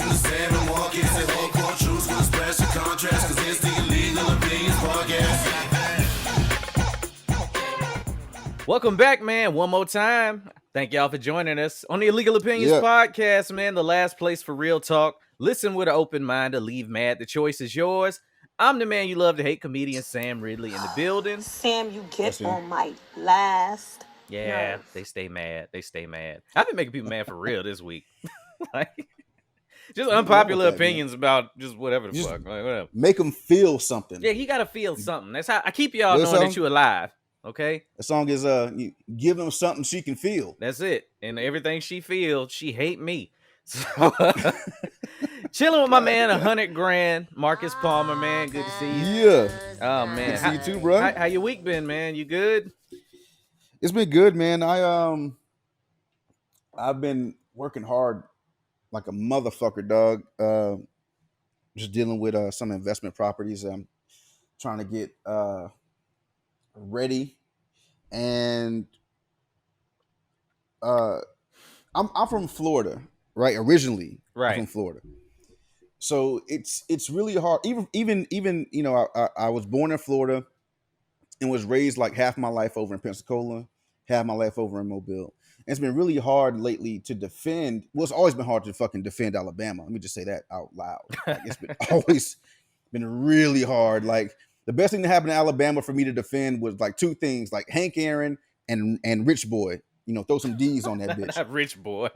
in the salmon market. Say hardcore truths gonna splash the contrast, cause it's the Illegal Opinions Podcast. Welcome back, man. One more time. Thank y'all for joining us on the Illegal Opinions Podcast, man. The last place for real talk. Listen with an open mind or leave mad. The choice is yours. I'm the man you love to hate, comedian Sam Ridley in the building. Sam, you get on my last Yeah, nerve. they stay mad. They stay mad. I've been making people mad for real this week. Like, just unpopular opinions about just whatever the fuck. Like, whatever. Make them feel something. Yeah, you gotta feel something. That's how I keep y'all knowing that you alive. Okay, the song is you give them something she can feel. That's it. And everything she feels, she hate me. So chilling with my man, 100 grand, Marcus Palmer, man. Good to see you. Yeah. Oh man, good to see you too, bro. How your week been, man? You good? It's been good, man. I've been working hard like a motherfucker, dog. Just dealing with some investment properties. I'm trying to get ready, and I'm from Florida, right? Originally, right. I'm from Florida, so it's really hard. Even you know, I was born in Florida and was raised like half my life over in Pensacola, half my life over in Mobile. And it's been really hard lately to defend. Well, it's always been hard to fucking defend Alabama. Let me just say that out loud. Like, it's been always been really hard. Like, the best thing that happened to Alabama for me to defend was like two things, like Hank Aaron and Rich Boy. You know, throw some D's on that bitch. Not Rich Boy.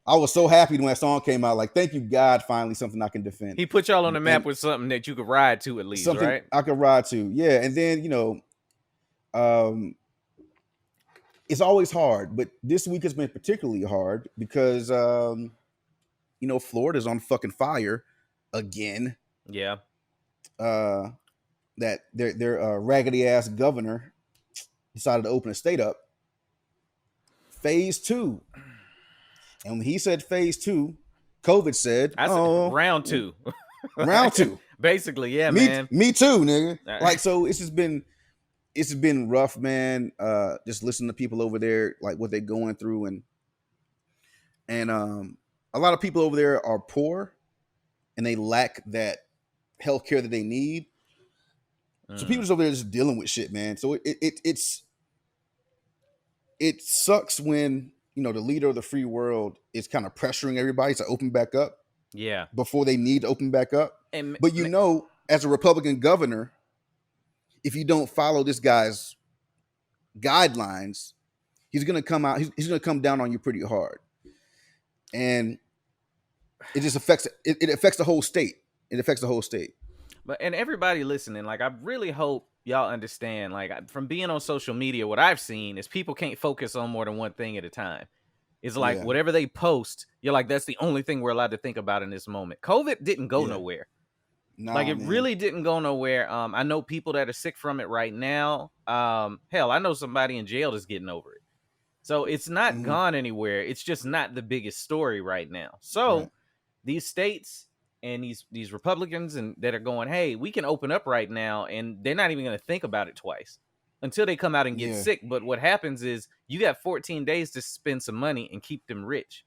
I was so happy when that song came out. Like, thank you, God, finally something I can defend. He put y'all on the map with something that you could ride to at least, something right? I could ride to, yeah. And then, you know, it's always hard, but this week has been particularly hard because, you know, Florida's on fucking fire again. Yeah. That their raggedy ass governor decided to open a state up. Phase 2. And when he said phase 2, COVID said, I said round 2. Round 2. Basically, yeah, man. Me too, nigga. Like, so it's been rough, man. Just listening to people over there, like what they're going through, and a lot of people over there are poor and they lack that healthcare that they need. So people just over there just dealing with shit, man. So it sucks when, you know, the leader of the free world is kind of pressuring everybody to open back up. Yeah. Before they need to open back up. But you know, as a Republican governor, if you don't follow this guy's guidelines, he's gonna come out. He's gonna come down on you pretty hard, and it just affects it affects the whole state. It affects the whole state. But and everybody listening, like, I really hope y'all understand. Like, from being on social media, what I've seen is people can't focus on more than one thing at a time. It's like whatever they post, you're like, that's the only thing we're allowed to think about in this moment. COVID didn't go nowhere. Nah, like, it really didn't go nowhere. I know people that are sick from it right now. Hell, I know somebody in jail that's getting over it. So it's not gone anywhere. It's just not the biggest story right now. So these states and these Republicans and that are going, hey, we can open up right now, and they're not even going to think about it twice until they come out and get sick. But what happens is you got 14 days to spend some money and keep them rich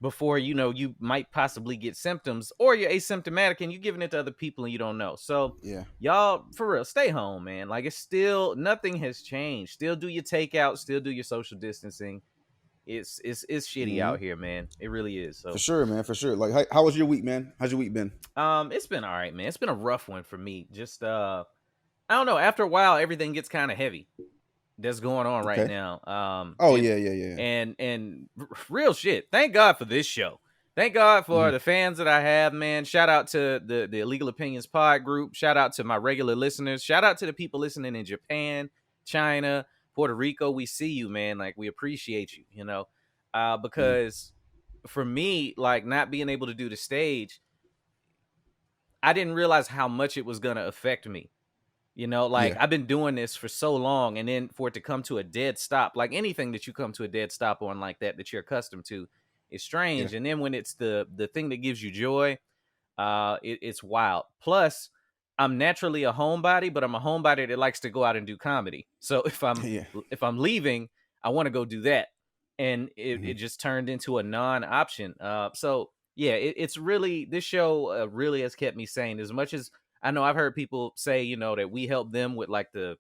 before, you know, you might possibly get symptoms, or you're asymptomatic and you're giving it to other people and you don't know. So y'all, for real, stay home, man. Like, it's still, nothing has changed. Still do your takeout, still do your social distancing. It's shitty out here, man. It really is. So for sure, man, for sure. Like, how was your week, man? How's your week been? It's been all right, man. It's been a rough one for me. Just I don't know. After a while, everything gets kind of heavy. That's going on right now. Yeah. And real shit. Thank God for this show. Thank God for the fans that I have, man. Shout out to the Illegal Opinions Pod group. Shout out to my regular listeners. Shout out to the people listening in Japan, China, Puerto Rico. We see you, man. Like, we appreciate you, you know, because for me, like, not being able to do the stage, I didn't realize how much it was going to affect me. You know, like, I've been doing this for so long, and then for it to come to a dead stop, like anything that you come to a dead stop on like that you're accustomed to, is strange. And then when it's the thing that gives you joy, it's wild. Plus, I'm naturally a homebody, but I'm a homebody that likes to go out and do comedy. So if I'm leaving, I want to go do that. And it just turned into a non-option. So yeah, it's really, this show really has kept me sane. As much as I know, I've heard people say, you know, that we helped them with like the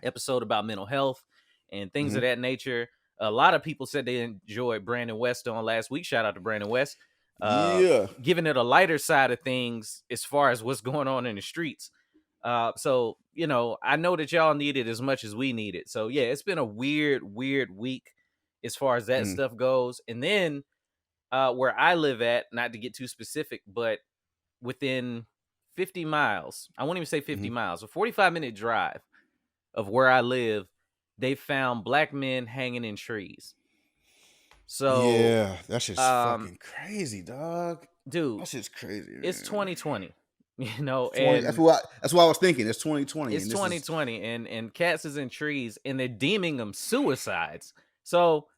episode about mental health and things of Mhm. that nature. A lot of people said they enjoyed Brandon West on last week. Shout out to Brandon West. Yeah. Giving it a lighter side of things as far as what's going on in the streets. So, you know, I know that y'all need it as much as we need it. So yeah, it's been a weird week as far as that Mhm. stuff goes. And then where I live at, not to get too specific, but within 50 miles, I won't even say 50 Mhm. miles, a 45-minute drive of where I live, they found black men hanging in trees. So, Yeah, that shit's fucking crazy, dog. dude, That shit's crazy, it's man. 2020, you know, 20. and That's what I was thinking. It's 2020. it's and this 2020, and cats is in trees, and they're deeming them suicides. So,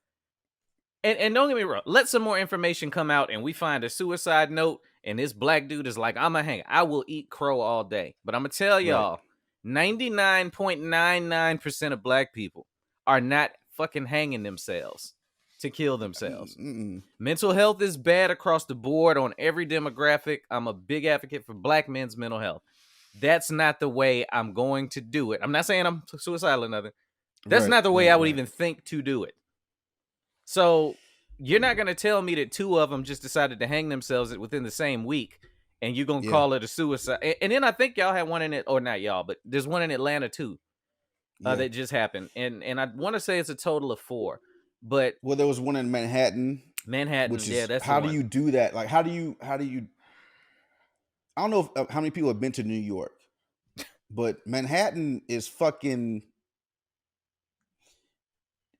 and don't get me wrong, let some more information come out, and we find a suicide note, and this black dude is like, I'm a hang. I will eat crow all day, but I'm gonna tell right. y'all, 99.99% of black people are not fucking hanging themselves to kill themselves. Mm-mm. Mental health is bad across the board on every demographic. I'm a big advocate for black men's mental health. That's not the way I'm going to do it. I'm not saying I'm suicidal or nothing. That's Right, not the way right, I would right. even think to do it. So you're not going to tell me that two of them just decided to hang themselves within the same week, and you're going to Yeah. call it a suicide. And then I think y'all had one in it, or not y'all, but there's one in Atlanta too Yeah. that just happened. And I want to say it's a total of 4. But Well, there was one in Manhattan, yeah, which is that's how the do one. you do that? Like, how do you? I don't know if, how many people have been to New York, but Manhattan is fucking.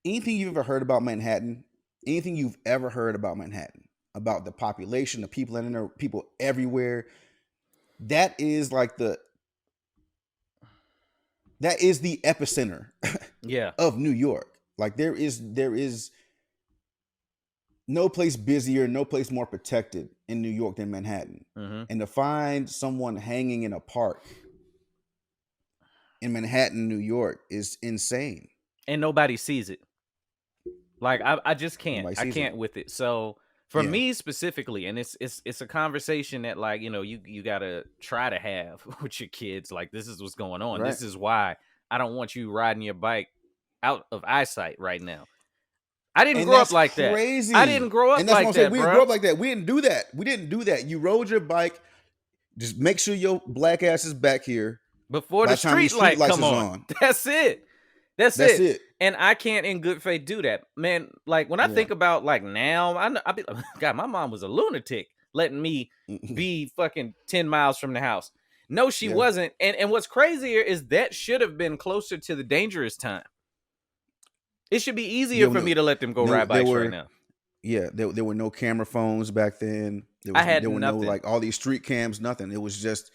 Anything you've ever heard about Manhattan, anything you've ever heard about Manhattan, about the population, the people in there, people everywhere, that is like that is the epicenter Yeah. of New York. Like there is no place busier, no place more protected in New York than Manhattan. Mm-hmm. And to find someone hanging in a park in Manhattan, New York is insane. And nobody sees it. Like I just can't. Nobody I sees can't it. with it. So for Yeah. me specifically, and it's a conversation that, like, you know, you gotta try to have with your kids. Like, this is what's going on. Right. This is why I don't want you riding your bike out of eyesight right now. I didn't And grow up that's like that. crazy. I didn't grow up And that's like what I'm saying. that, We didn't bro. grow up like that. We didn't do that. We didn't do that. You rode your bike. Just make sure your black ass is back here Before by the the time these street light lights come is on. That's it. That's That's it. it. And I can't in good faith do that, man. Like, when I Yeah. think about, like, now, I be God, my mom was a lunatic letting me be fucking 10 miles from the house. No, she Yeah. wasn't. And what's crazier is that should have been closer to the dangerous time. It should be easier for me to let them go ride bikes right now. Yeah, there were no camera phones back then. I had there were no nothing. like all these street cams, nothing. It was just,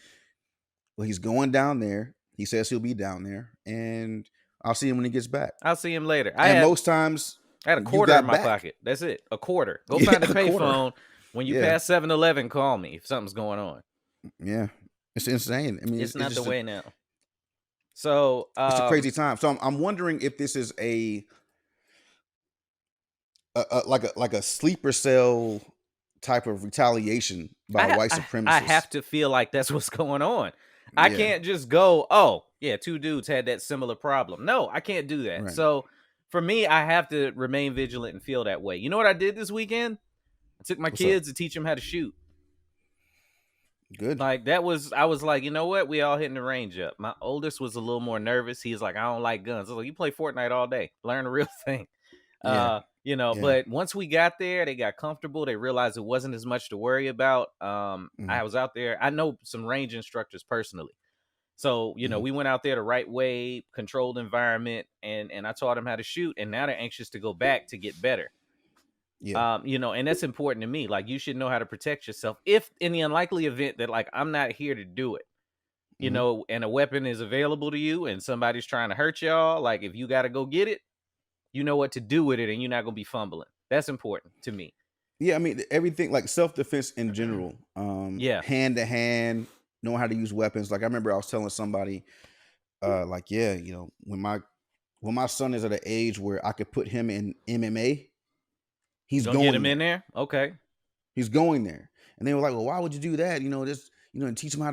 well, he's going down there. He says he'll be down there, and I'll see him when he gets back. I'll see him later. Most times I had a you quarter got in my back. pocket. That's it. A quarter. Go Yeah, find a a quarter. payphone. When you Yeah. pass 7-Eleven, call me if something's going on. Yeah, it's insane. I mean, It's not just the way now. So it's a crazy time. So I'm wondering if this is like a sleeper cell type of retaliation by white supremacists. I have to feel like that's what's going on. I Yeah. can't just go, oh, yeah, 2 dudes had that similar problem. No, I can't do that. Right. So for me, I have to remain vigilant and feel that way. You know what I did this weekend? I took my What's kids to teach them how to shoot. Good. Like, I was like, you know what? We all hitting the range up. My oldest was a little more nervous. He's like, I don't like guns. I was like, you play Fortnite all day. Learn the real thing. Yeah. You know, Yeah. but once we got there, they got comfortable. They realized it wasn't as much to worry about. I was out there. I know some range instructors personally. So, you know, we went out there the right way, controlled environment, and I taught them how to shoot. And now they're anxious to go back to get better. Yeah. You know, and that's important to me. Like, you should know how to protect yourself if in the unlikely event that, like, I'm not here to do it, you know, and a weapon is available to you and somebody's trying to hurt y'all. Like, if you got to go get it, you know what to do with it and you're not going to be fumbling. That's important to me. Yeah, I mean everything, like self-defense in general. Yeah. Hand to hand, knowing how to use weapons. Like I remember I was telling somebody, like, yeah, you know, when my son is at an age where I could put him in MMA, he's Gonna going get him there. in there? Okay. He's going there. And they were like, well, why would you do that? And teach him how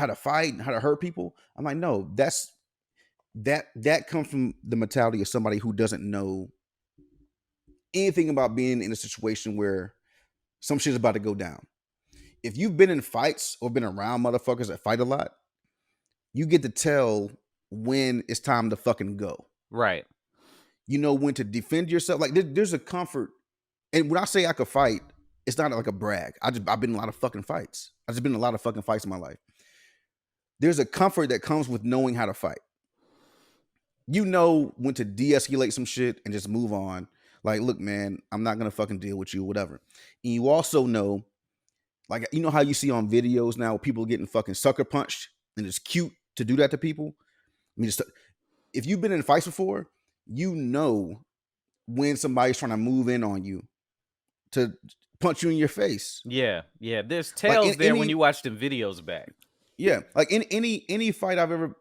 to fight and how to hurt people. I'm like, no, that comes from the mentality of somebody who doesn't know anything about being in a situation where some shit's about to go down. If you've been in fights or been around motherfuckers that fight a lot, you get to tell when it's time to fucking go. Right. You know when to defend yourself. Like there's a comfort. And when I say I could fight, it's not like a brag. I've been in a lot of fucking fights. I've just been in a lot of fucking fights in my life. There's a comfort that comes with knowing how to fight. You know when to de-escalate some shit and just move on. Like, look, man, I'm not gonna fucking deal with you, whatever. And you also know, like, you know how you see on videos now people getting fucking sucker punched, and it's cute to do that to people. I mean, if you've been in fights before, you know when somebody's trying to move in on you to punch you in your face. Yeah. There's tells like there when you watch the videos back. Yeah, like in any fight I've ever,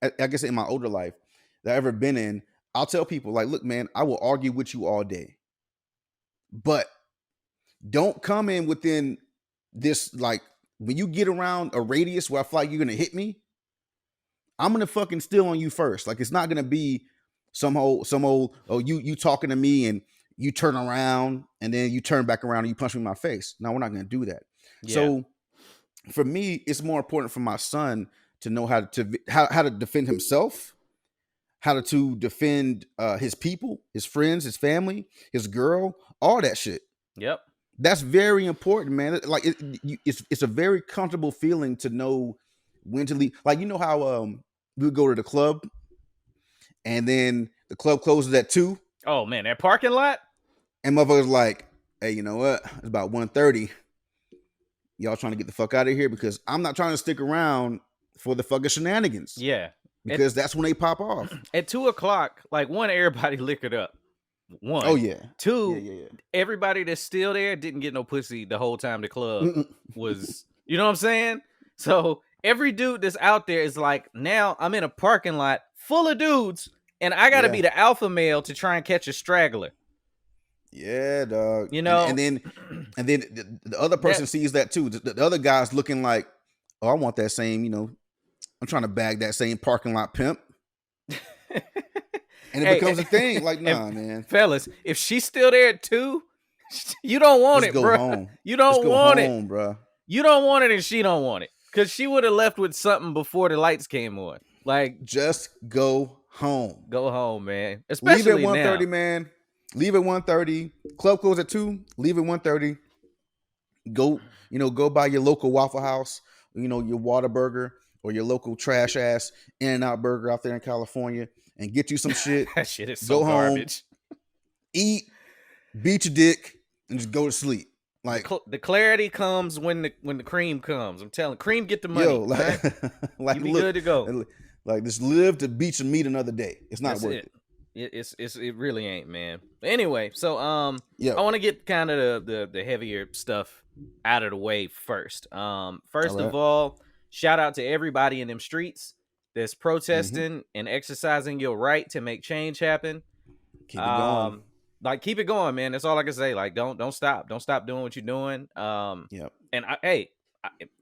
I guess in my older life that I've ever been in, I'll tell people like, look, man, I will argue with you all day, but don't come in within this, like, when you get around a radius where I feel like you're gonna hit me, I'm gonna fucking steal on you first. Like, it's not gonna be some old you talking to me and you turn around and then you turn back around and you punch me in my face. No, we're not gonna do that. Yeah. So for me, it's more important for my son to know how to defend himself, how to defend his people, his friends, his family, his girl, all that shit. Yep. That's very important, man. Like it's a very comfortable feeling to know when to leave. Like, you know how we would go to the club and then the club closes at 2. Oh man, that parking lot. And motherfuckers like, hey, you know what? It's about 1:30. Y'all trying to get the fuck out of here because I'm not trying to stick around for the fucking shenanigans. Yeah. Because that's when they pop off. At 2:00, like, one, everybody liquored up. One. Oh yeah. 2, Yeah. everybody that's still there didn't get no pussy the whole time the club was, you know what I'm saying? So every dude that's out there is like, now I'm in a parking lot full of dudes and I gotta be the alpha male to try and catch a straggler. Yeah, dog. You know, and then the other person sees that too. The other guy's looking like, oh, I want that same, I'm trying to bag that same parking lot pimp. And it becomes a thing. Like, nah, man. Fellas, if she's still there at 2, you don't want it, bro. Home. You don't want it, bro. You don't want it, and she don't want it, because she would have left with something before the lights came on. Like, just go home. Go home, man. Especially leave at 1:30, now. man. Leave at 1:30. Club close at 2. Leave at 1:30. Go by your local Waffle House, your Whataburger, or your local trash ass In-N-Out Burger out there in California, and get you some shit. That shit is so go garbage. Home, eat, beat your dick, and just go to sleep. Like, the clarity comes when the cream comes. I'm telling, cream, get the money. Yo, like you be good to go. Like, just live to beat some meat another day. It's not worth it. It really ain't, man. But anyway, so I want to get kind of the heavier stuff out of the way first. First of all, shout out to everybody in them streets that's protesting and exercising your right to make change happen. Keep it going. Like, keep it going, man. That's all I can say. Like, don't stop. Don't stop doing what you're doing. And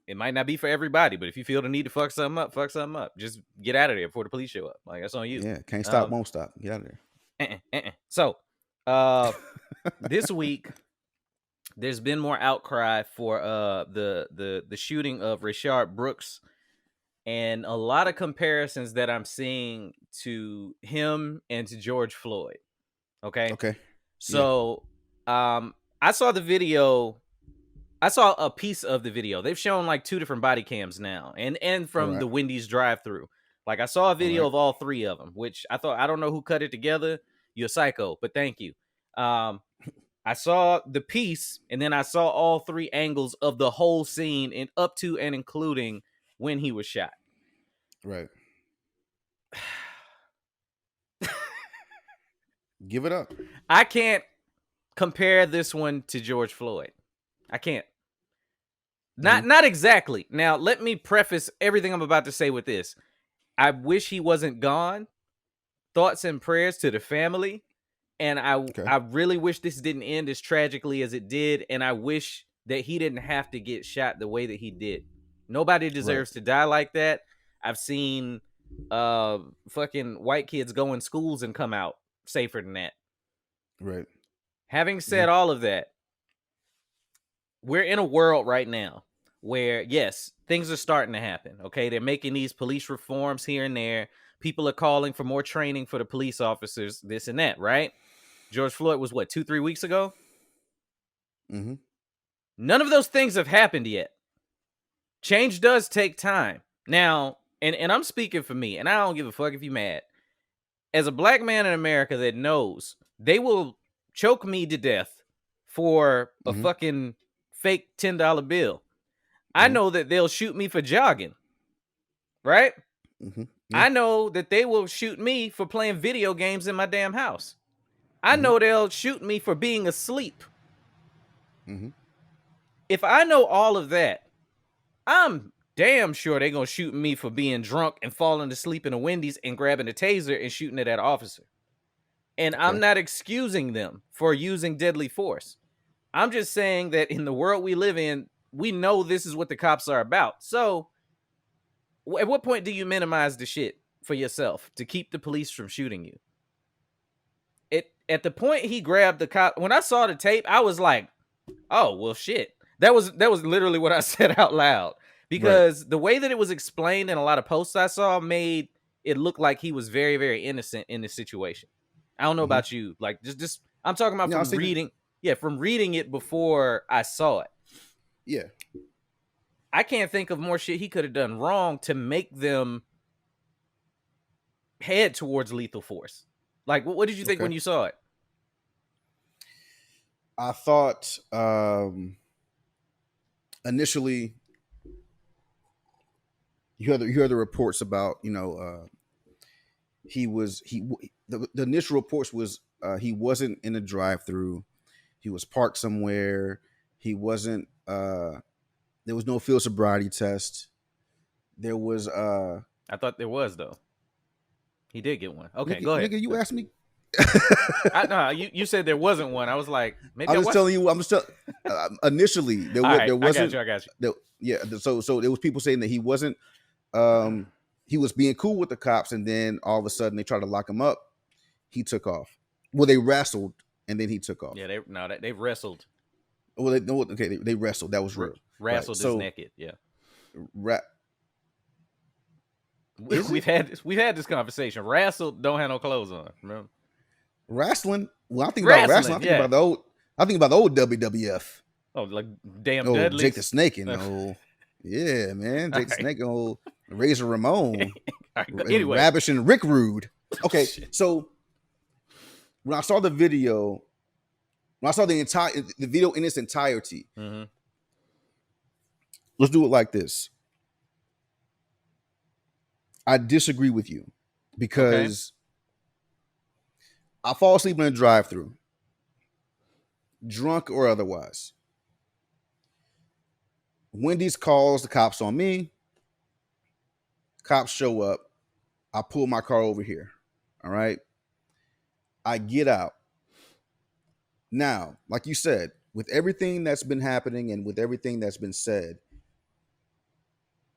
it might not be for everybody, but if you feel the need to fuck something up. Just get out of there before the police show up. Like, that's on you. Yeah, can't stop, won't stop. Get out of there. So, this week there's been more outcry for the shooting of Rayshard Brooks, and a lot of comparisons that I'm seeing to him and to George Floyd. Okay. So, I saw the video. I saw a piece of the video. They've shown like 2 different body cams now, and from the Wendy's drive-thru. Like, I saw a video of all 3 of them, which I thought, I don't know who cut it together. You're a psycho, but thank you. I saw the piece, and then I saw all 3 angles of the whole scene, and up to and including when he was shot. Right. Give it up. I can't compare this one to George Floyd. I can't. Not exactly. Now, let me preface everything I'm about to say with this. I wish he wasn't gone. Thoughts and prayers to the family. And I really wish this didn't end as tragically as it did. And I wish that he didn't have to get shot the way that he did. Nobody deserves Right. to die like that. I've seen fucking white kids go in schools and come out safer than that. Right. Having said all of that, we're in a world right now where, yes, things are starting to happen. Okay, they're making these police reforms here and there. People are calling for more training for the police officers, this and that, right? George Floyd was what, 2-3 weeks ago? Mm-hmm. None of those things have happened yet. Change does take time. Now, and I'm speaking for me, and I don't give a fuck if you're mad. As a black man in America that knows they will choke me to death for a fucking fake $10 bill, I know that they'll shoot me for jogging, right? Yeah. I know that they will shoot me for playing video games in my damn house. I know they'll shoot me for being asleep. If I know all of that, I'm damn sure they're going to shoot me for being drunk and falling asleep in a Wendy's and grabbing a taser and shooting it at an officer. And I'm not excusing them for using deadly force. I'm just saying that in the world we live in, we know this is what the cops are about. So at what point do you minimize the shit for yourself to keep the police from shooting you? At the point he grabbed the cop, when I saw the tape, I was like, oh, well, shit. That was literally what I said out loud. Because the way that it was explained in a lot of posts I saw made it look like he was very, very innocent in this situation. I don't know about you. Like, just I'm talking about from reading. Yeah, from reading it before I saw it. Yeah. I can't think of more shit he could have done wrong to make them head towards lethal force. Like, what did you think when you saw it? I thought initially you heard the reports about, the initial reports was he wasn't in a drive-through. He was parked somewhere. He wasn't there was no field sobriety test. There was I thought there was, though. He did get one. Okay, go ahead. Nigga, you asked me. No, you said there wasn't one. I was like, maybe I'm just telling you. Initially there wasn't. I got you. So there was people saying that he wasn't. He was being cool with the cops, and then all of a sudden they tried to lock him up. He took off. Well, they wrestled, and then he took off. Yeah, they wrestled. Well, they wrestled. That was real. Wrestled is naked. Yeah. We've had this conversation. Wrestled don't have no clothes on. Remember? Wrestling. Well, I think about wrestling. I think about the old WWF. Oh, like damn Dudley. Jake the Snake and yeah, man, Jake the Snake and old Razor Ramon. Anyway, Rabish and Rick Rude. Okay, so when I saw the video, the video in its entirety, let's do it like this. I disagree with you because I fall asleep in a drive-thru, drunk or otherwise. Wendy's calls the cops on me. Cops show up. I pull my car over here. All right. I get out. Now, like you said, with everything that's been happening and with everything that's been said,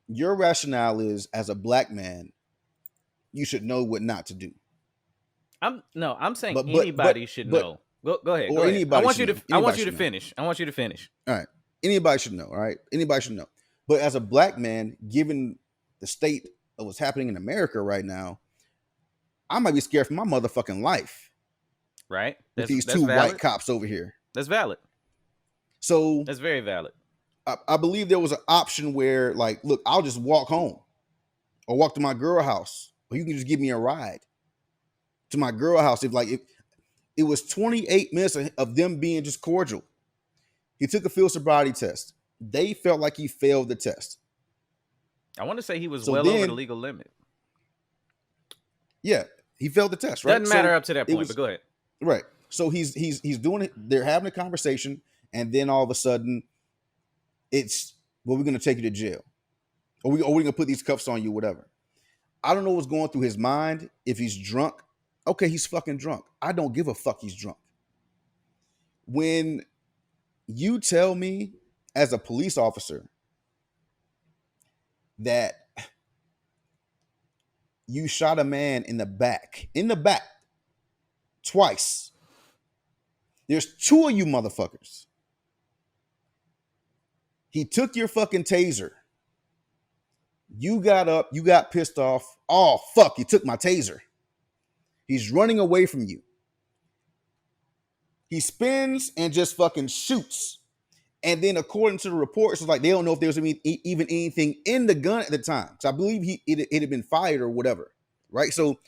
your rationale is, as a black man, you should know what not to do. I'm saying anybody should know. Go ahead. Go ahead. I want you to finish. I want you to finish. All right. Anybody should know. All right. Anybody should know. But as a black man, given the state of what's happening in America right now, I might be scared for my motherfucking life. Right. With these two white cops over here. That's valid. So that's very valid. I believe there was an option where, like, look, I'll just walk home or walk to my girl house, or you can just give me a ride to my girl house. If it was 28 minutes of them being just cordial. He took a field sobriety test. They felt like he failed the test. I want to say he was over the legal limit. Yeah, he failed the test, right? Doesn't matter up to that point, but go ahead. Right. So he's doing it. They're having a conversation, and then all of a sudden, it's, well, we're going to take you to jail, or we're going to put these cuffs on you, whatever. I don't know what's going through his mind. If he's drunk, okay, he's fucking drunk. I don't give a fuck he's drunk. When you tell me as a police officer that you shot a man in the back twice. There's 2 of you motherfuckers. He took your fucking taser. You got up, you got pissed off. Oh, fuck, you took my taser. He's running away from you. He spins and just fucking shoots. And then according to the reports, it's like they don't know if there was even anything in the gun at the time. So I believe it had been fired or whatever, right? So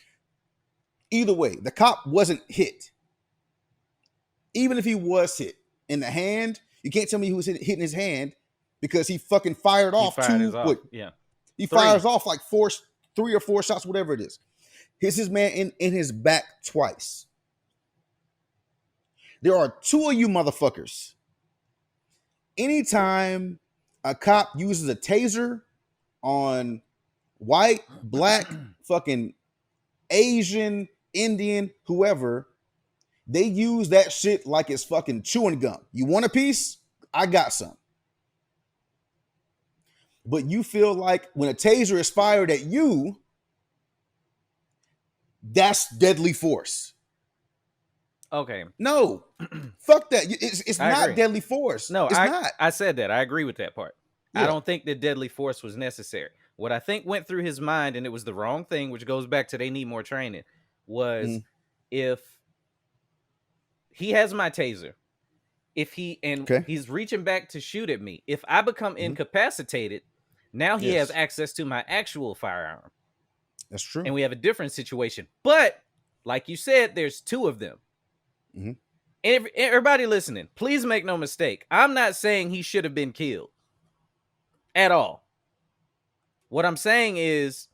either way, the cop wasn't hit. Even if he was hit in the hand, you can't tell me he was hitting his hand because he fucking fired off He fires off like 3 or 4 shots, whatever it is. Hits his man in his back twice. There are 2 of you motherfuckers. Anytime a cop uses a taser on white, black, fucking Asian, Indian, whoever, they use that shit like it's fucking chewing gum. You want a piece? I got some. But you feel like when a taser is fired at you, that's deadly force. Okay. No, fuck that. It's not deadly force. No, it's not. I said that. I agree with that part. Yeah. I don't think that deadly force was necessary. What I think went through his mind, and it was the wrong thing, which goes back to they need more training, was if he has my taser, he's reaching back to shoot at me. If I become incapacitated, now he has access to my actual firearm. That's true. And we have a different situation. But like you said, there's 2 of them. Everybody listening, please make no mistake. I'm not saying he should have been killed at all. What I'm saying is,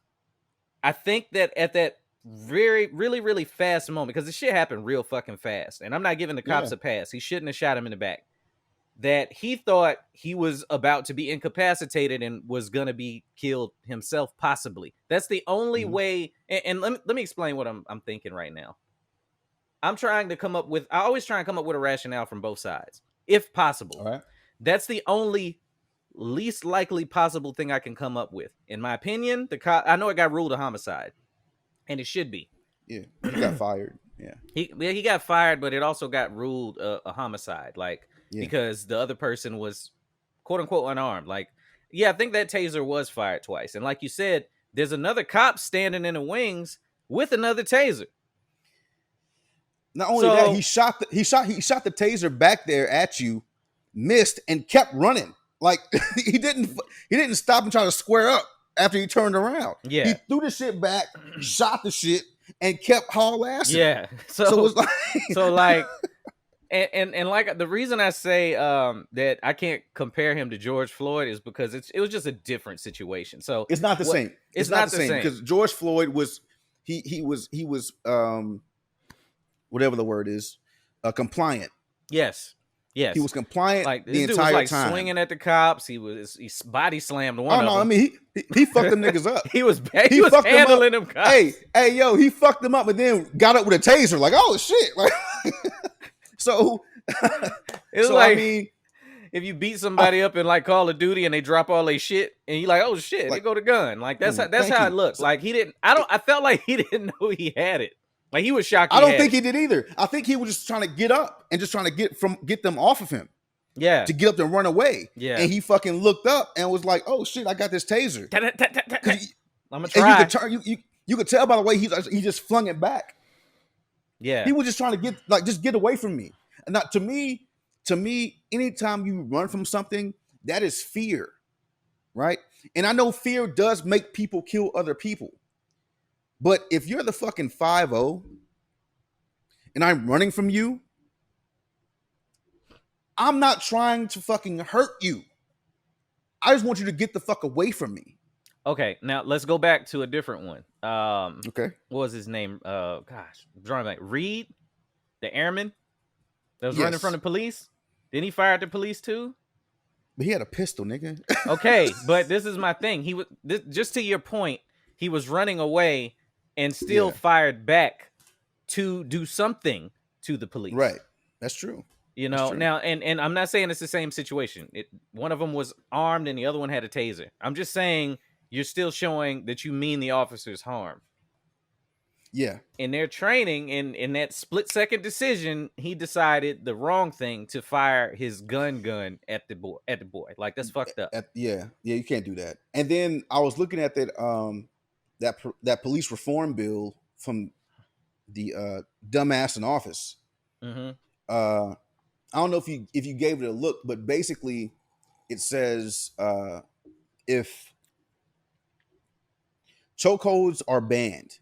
I think that at that really fast moment, because the shit happened real fucking fast, and I'm not giving the cops a pass. He shouldn't have shot him in the back. That he thought he was about to be incapacitated and was going to be killed himself, possibly. That's the only way. And let me explain what I'm thinking right now. I always try and come up with a rationale from both sides, if possible. All right. That's the only least likely possible thing I can come up with. In my opinion, I know it got ruled a homicide, and it should be. Yeah, he got fired. Yeah, he got fired, but it also got ruled a homicide, because the other person was quote unquote unarmed. I think that taser was fired twice, and like you said, there's another cop standing in the wings with another taser. Not only that, he shot the taser back there at you, missed, and kept running. Like he didn't stop and try to square up after he turned around. Yeah, he threw the shit back, shot the shit, and kept haul assing. Yeah, so it was like, and like the reason I say that I can't compare him to George Floyd is because it was just a different situation. So it's not the same. It's not the same because George Floyd was he was whatever the word is, compliant. Yes. He was compliant like the entire time. Swinging at the cops. He body slammed one. Oh no, I mean he fucked them niggas up. he was handling them cops. Hey, yo, he fucked them up, and then got up with a taser. Like, oh shit, like. So it's I mean, if you beat somebody up in like Call of Duty and they drop all their shit, and you like, oh shit, they go the gun. Like that's how it looks. Like he didn't. I felt like he didn't know he had it. Like he was shocked. I don't think he did either. I think he was just trying to get up and just trying to get them off of him. Yeah. To get up and run away. Yeah. And he fucking looked up and was like, "Oh shit, I got this taser." I'm gonna try. You could tell by the way he just flung it back. Yeah. He was just trying to get away from me. And not to me, anytime you run from something, that is fear, right? And I know fear does make people kill other people. But if you're the fucking 5-0 and I'm running from you, I'm not trying to fucking hurt you. I just want you to get the fuck away from me. Okay, now let's go back to a different one. Okay. What was his name? Gosh, I'm drawing like Reed, the airman that was running from the police. Didn't he fire at the police too? But he had a pistol, nigga. Okay, but this is my thing. Just to your point, he was running away and still fired back to do something to the police. Right. That's true. You It's know, true. now, and I'm not saying it's the same situation. One of them was armed and the other one had a taser. I'm just saying you're still showing that you mean the officer's harm. Yeah. In their training, in that split second decision, he decided the wrong thing to fire his gun at the boy. Like, that's fucked up. Yeah, you can't do that. And then I was looking at that police reform bill from the dumbass in office. Mm-hmm. I don't know if you gave it a look, but basically it says if chokeholds are banned,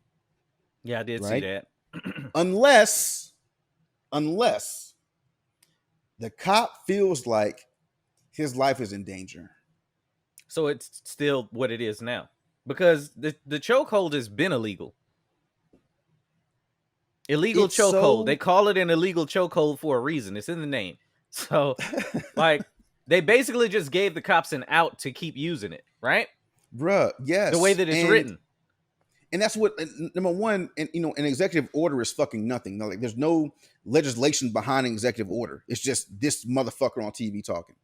Yeah, I did see right? that. unless the cop feels like his life is in danger. So it's still what it is now, because the chokehold has been illegal. Illegal chokehold. They call it an illegal chokehold for a reason. It's in the name. So, like, they basically just gave the cops an out to keep using it, right? Bruh, yes. The way that it's written. And that's what, number one, and an executive order is fucking nothing. Like, there's no legislation behind an executive order. It's just this motherfucker on TV talking.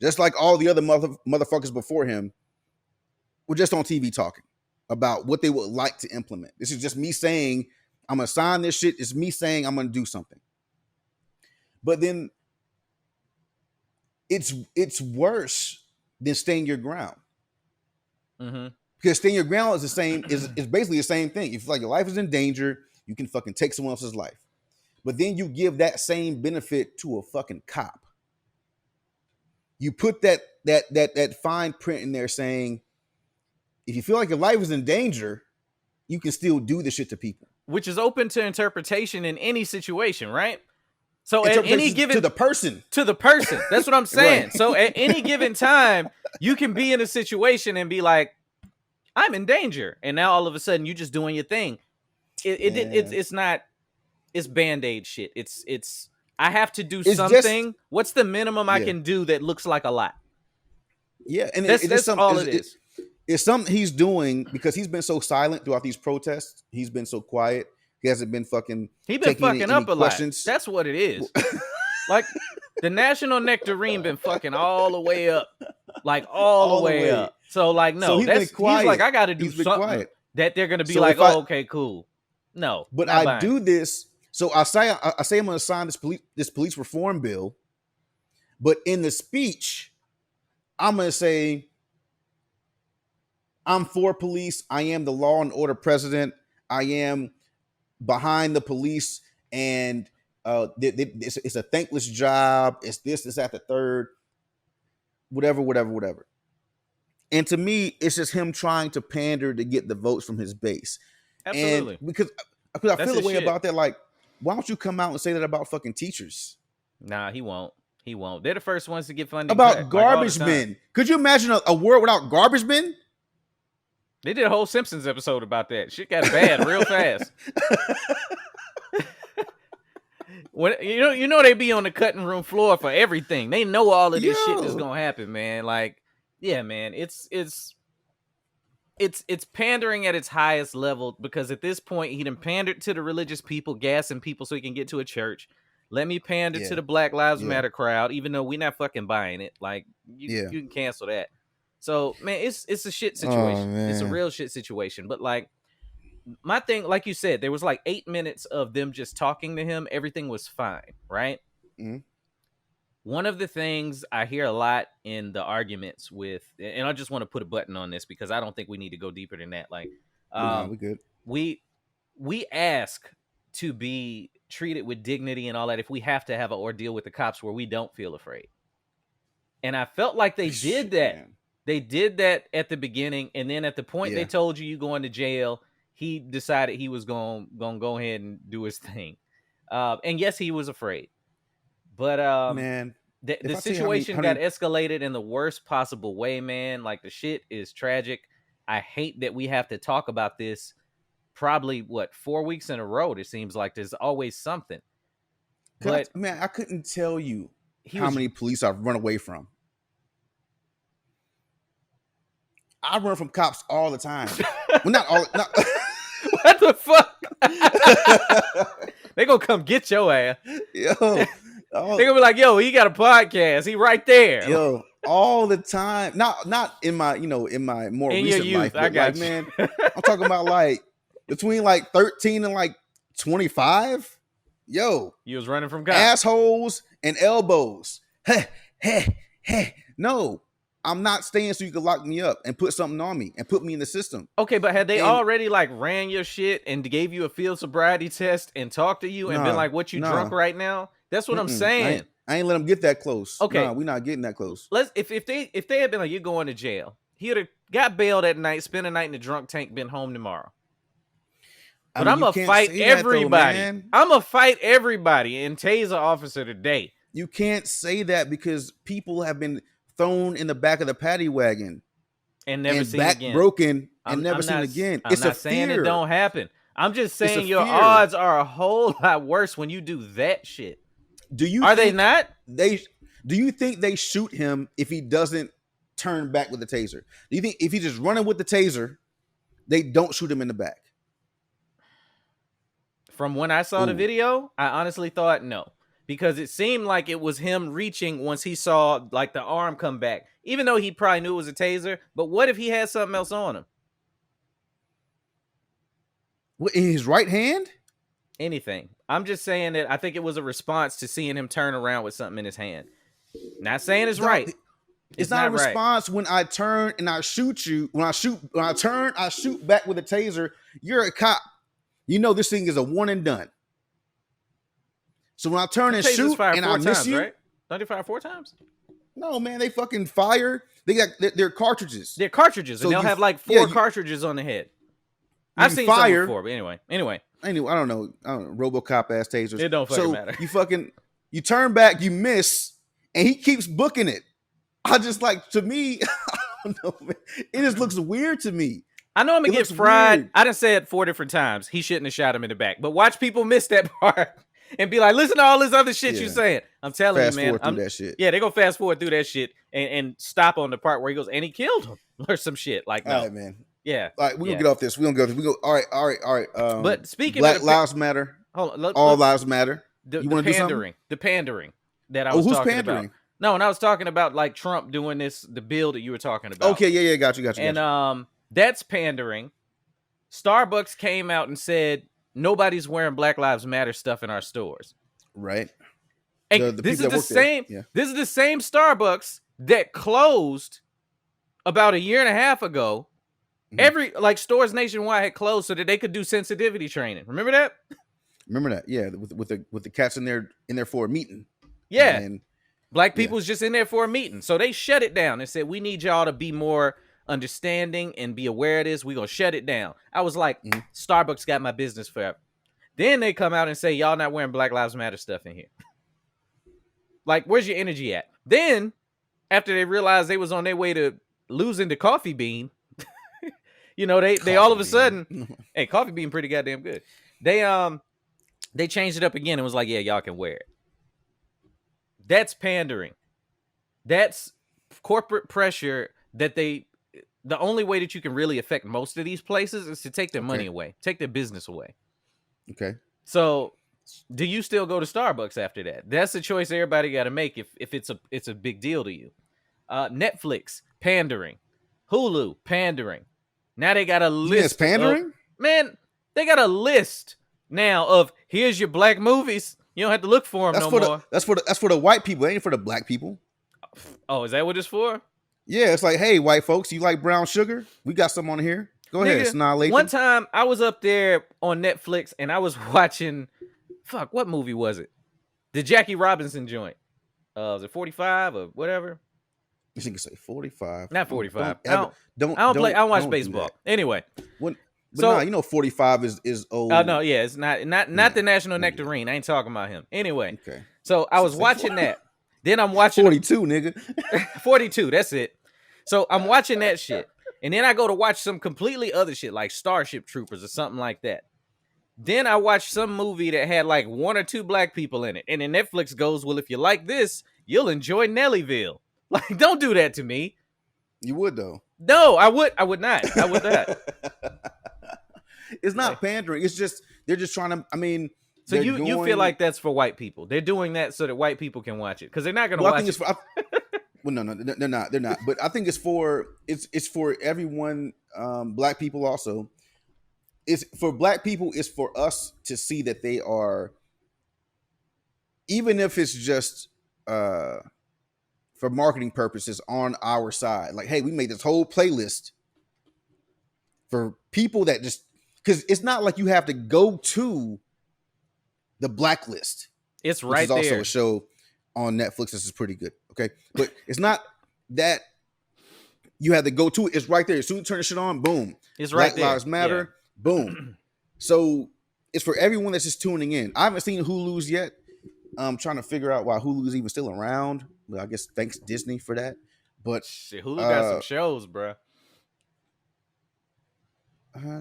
Just like all the other motherfuckers before him were just on TV talking about what they would like to implement. This is just me saying, I'm going to sign this shit. It's me saying I'm going to do something. But then it's worse than staying your ground. Mm-hmm. Because staying your ground is the same, is basically the same thing. If you feel like your life is in danger, you can fucking take someone else's life. But then you give that same benefit to a fucking cop. You put that fine print in there saying, if you feel like your life is in danger, you can still do this shit to people. Which is open to interpretation in any situation, right? So at any given to the person. That's what I'm saying. Right. So at any given time, you can be in a situation and be like, I'm in danger. And now all of a sudden you're just doing your thing. It's not, it's Band-Aid shit. It's I have to do something. What's the minimum I can do that looks like a lot? Yeah, and that's all it is. It's something he's doing because he's been so silent throughout these protests. He's been so quiet. He hasn't been fucking. He been fucking any up a questions. lot. That's what it is. Like, the National Nectarine been fucking all the way up, like all the way up. So like, no, so he's like, I got to do something that they're gonna be so like, oh, okay, cool. No, but I do this. So I say I'm going to sign this police reform bill, but in the speech, I'm going to say, I'm for police. I am the law and order president. I am behind the police, and it's a thankless job. It's this, it's that, the third, whatever. And to me, it's just him trying to pander to get the votes from his base. Absolutely. And because I feel a way about that. Like, why don't you come out and say that about fucking teachers? Nah, he won't. They're the first ones to get funding. About garbage men. Could you imagine a world without garbage men? They did a whole Simpsons episode about that. Shit got bad real fast. When you know they be on the cutting room floor for everything. They know all of this shit is gonna happen, man. Like, yeah, man. It's pandering at its highest level, because at this point he done pandered to the religious people, gassing people so he can get to a church. Let me pander to the Black Lives Matter crowd, even though we're not fucking buying it. Like, you can cancel that. So, man, it's a shit situation. It's a real shit situation. But, like, my thing, like you said, there was like 8 minutes of them just talking to him. Everything was fine, right? Mm-hmm. One of the things I hear a lot in the arguments with, and I just want to put a button on this because I don't think we need to go deeper than that. Like, we good. We ask to be treated with dignity and all that if we have to have an ordeal with the cops where we don't feel afraid. And I felt like they did that. Man. They did that at the beginning, and then at the point they told you going to jail, he decided he was going to go ahead and do his thing. And yes, he was afraid. But man, the situation got escalated in the worst possible way, man. Like, the shit is tragic. I hate that we have to talk about this probably 4 weeks in a row. It seems like there's always something. But man, I couldn't tell you how many police I've run away from. I run from cops all the time. Well, not all. What the fuck? They gonna come get your ass. Yo, Oh, They're gonna be like, yo, he got a podcast. He right there. yo, all the time. Not in my, in my more In your recent youth, life, I but got like, you. man, I'm talking about like between like 13 and like 25. Yo, You was running from cops. assholes and elbows. Hey, hey, hey. No, I'm not staying so you can lock me up and put something on me and put me in the system. Okay, but had they And- already like ran your shit and gave you a field sobriety test and talked to you and been Nah, like, what you nah. drunk right now? That's what I'm Mm-mm. saying. I ain't let them get that close. Okay. Nah, we not getting that close. Let's if they had been like, you're going to jail, he would have got bailed at night, spent a night in the drunk tank, been home tomorrow. But I'm you gonna can't fight say that, though, everybody. man. I'm gonna fight everybody and tase an officer today. You can't say that because people have been thrown in the back of the paddy wagon And never and seen back again. broken and I'm never seen not- again. I'm It's not a saying fear. it don't happen. I'm just a saying your fear. odds are a whole lot worse when you do that shit. Do you Are they think not? Do you think they shoot him if he doesn't turn back with the taser? Do you think if he's just running with the taser, they don't shoot him in the back? From when I saw the Ooh. video, I honestly thought no. Because it seemed like it was him reaching once he saw like the arm come back. Even though he probably knew it was a taser. But what if he had something else on him? What, in his right hand? Anything. I'm just saying that I think it was a response to seeing him turn around with something in his hand. Not saying it's No, right. It's not a right. response when I turn and I shoot you. When I turn, I shoot back with a taser. You're a cop. You know this thing is a one and done. So when I turn and Tasers shoot fire and 4 I miss times, you, right? Don't they fire 4 times? no man, they fucking fire. They got their cartridges. They're cartridges, So and they'll you- have like 4 yeah, you- cartridges on the head. I've you seen some fire- before, but anyway. Anyway, I don't know, RoboCop ass tasers. It don't fucking so matter. You turn back, you miss, and he keeps booking it. I just like, to me, I don't know, man. It just looks weird to me. I know I'm gonna It get looks fried. weird. I done said 4 different times he shouldn't have shot him in the back. But watch people miss that part and be like, listen to all this other shit you Yeah. saying. I'm telling Fast you, man. forward through that shit. Yeah, they gonna fast forward through that shit and stop on the part where he goes, and he killed him or some shit. Like, no. All right, man. Yeah. All right, we're Yeah. gonna get off this. We're gonna go. We go. All right. But speaking Black of the lives matter. hold on, All lives matter. the You wanna do something? pandering. The pandering that I Oh, was who's talking pandering? about. No, and I was talking about like Trump doing the bill that you were talking about. Okay, yeah, got you. And that's pandering. Starbucks came out and said nobody's wearing Black Lives Matter stuff in our stores. Right. And The this people is that the work there, same. yeah. This is the same Starbucks that closed about a year and a half ago. Mhm. Every like stores nationwide had closed so that they could do sensitivity training. Remember that? Remember that? Yeah, with the cats in there for a meeting. Yeah. And Black Yeah. people was just in there for a meeting. So they shut it down and said, we need y'all to be more understanding and be aware of this. We're going to shut it down. I was like, Mhm. Starbucks got my business forever. Then they come out and say, y'all not wearing Black Lives Matter stuff in here. Like, where's your energy at? Then, after they realized they was on their way to losing to Coffee Bean, they all of a sudden, hey, Coffee Bean pretty goddamn good. They changed it up again and was like, yeah, y'all can wear it. That's pandering. That's corporate pressure that the only way that you can really affect most of these places is to take their money away, take their business away. Okay. So do you still go to Starbucks after that? That's the choice everybody got to make if it's a big deal to you. Netflix, pandering. Hulu, pandering. Now they got a list. It's pandering? Man, they got a list now of here's your black movies. You don't have to look for them more. That's for the white people. It ain't for the black people. Oh, is that what it's for? Yeah, it's like, hey, white folks, you like brown sugar? We got some on here. Go ahead, Nigga, Snarl. one time I was up there on Netflix and I was watching, what movie was it? The Jackie Robinson joint. Was it 45 or whatever? You think say 45? Not 45. Don't I don't watch do baseball. that. Anyway. But 45 is old. Oh no, yeah, it's not the National Nectarine. I ain't talking about him. Anyway. Okay. So I was watching that. Then I'm watching 42, nigga. 42, that's it. So I'm watching that shit. And then I go to watch some completely other shit like Starship Troopers or something like that. Then I watched some movie that had like 1 or 2 black people in it. And then Netflix goes, well, if you like this, you'll enjoy Nellyville. Like, don't do that to me. You would though. No, I would not. I would not. It's not pandering. It's just they're just trying to. I mean, So you feel like that's for white people? They're doing that so that white people can watch it because they're not going to watch it. Well, no, they're not. They're not. But I think it's for everyone. Black people also. It's for black people. It's for us to see that they are, even if it's just for marketing purposes, on our side. Like, hey, we made this whole playlist for people that just, because it's not like you have to go to the Blacklist. It's right there. Which is also a show on Netflix. This is pretty good. Okay, but it's not that you have to go to it. It's right there. As soon as you turn the shit on, boom. It's right there. Black Lives Matter. Yeah. Boom. So it's for everyone that's just tuning in. I haven't seen Hulu's yet. I'm trying to figure out why Hulu's even still around. Well, I guess thanks Disney for that. But shit, Hulu got some shows, bro.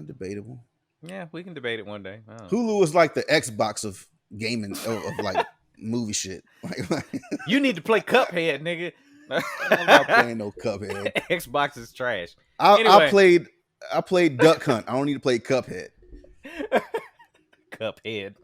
Debatable. Yeah, we can debate it one day. Hulu is like the Xbox of gaming of like movie shit. Like, you need to play Cuphead, nigga. I'm not playing no Cuphead. Xbox is trash. I played Duck Hunt. I don't need to play Cuphead. Cuphead.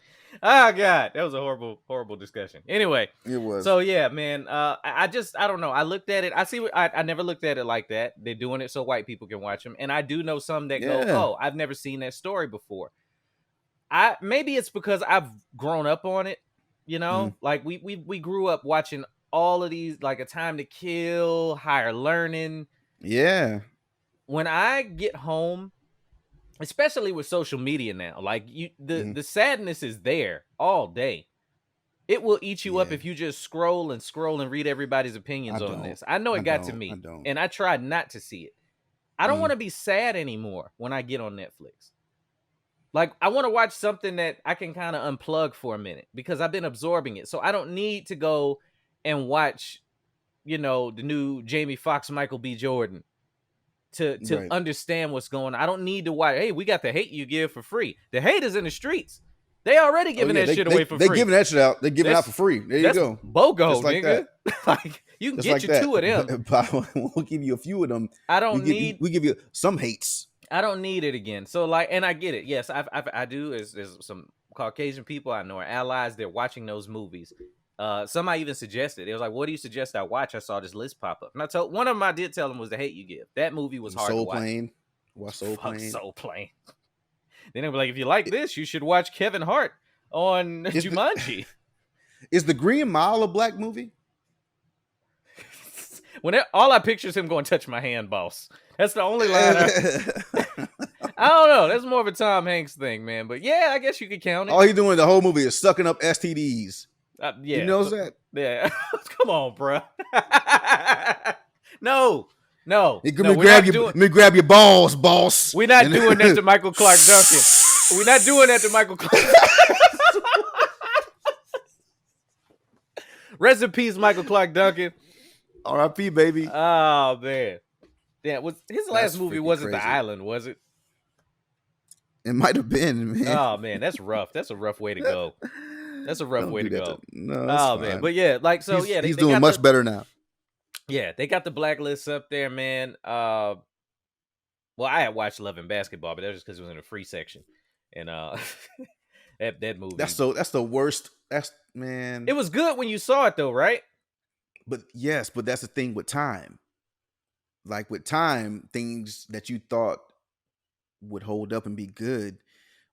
Oh God, that was a horrible discussion. Anyway, it was. So yeah, man. I don't know. I looked at it. I never looked at it like that. They're doing it so white people can watch them, and I do know some that go, "Oh, I've never seen that story before." Maybe it's because I've grown up on it. You know, like we grew up watching all of these, like A Time to Kill, Higher Learning. Yeah. When I get home, especially with social media now, like the sadness is there all day. It will eat you up if you just scroll and read everybody's opinions on this. I know it got to me, and I tried not to see it. I don't want to be sad anymore when I get on Netflix. Like, I want to watch something that I can kind of unplug for a minute because I've been absorbing it. So I don't need to go and watch, the new Jamie Foxx, Michael B. Jordan to understand what's going on. I don't need to watch, hey, we got The Hate U Give for free. The hate is in the streets. They already giving that shit away for free. They giving that shit out. They giving it out for free. There you go. BOGO, like nigga. Like, you can get you 2 of them. We'll give you a few of them. We give you some hates. I don't need it again. So like, and I get it. Yes, I do. There's some Caucasian people I know are allies. They're watching those movies. Somebody even suggested, it was like, what do you suggest I watch? I saw this list pop up. And I told one of them, I did tell them, was The Hate U Give. That movie was hard to watch. Soul Plane. Soul Plane. Then they were like, if you like this, you should watch Kevin Hart on Jumanji. Is The Green Mile a black movie? All I picture is him going, touch my hand, boss. That's the only line I don't know. That's more of a Tom Hanks thing, man. But yeah, I guess you could count it. All he's doing the whole movie is sucking up STDs. Yeah. You know that? Yeah. Come on, bro. No. Let me grab your balls, boss. We're not doing that to Michael Clark Duncan. We're not doing that to Michael Clark. Rest in peace, Michael Clark Duncan. R.I.P. baby. Oh man. Yeah, his last movie wasn't crazy. The Island, was it? It might have been, man. Oh man, that's rough. That's a rough way to go. That's a rough way to go. No, that's fine. Man, but yeah, like so. He's doing much better now. Yeah, they got the blacklist up there, man. Well, I had watched Love and Basketball, but that was just because it was in a free section, and that movie. That's the worst. Man. It was good when you saw it, though, right? But that's the thing with time. Like with time, things that you thought would hold up and be good,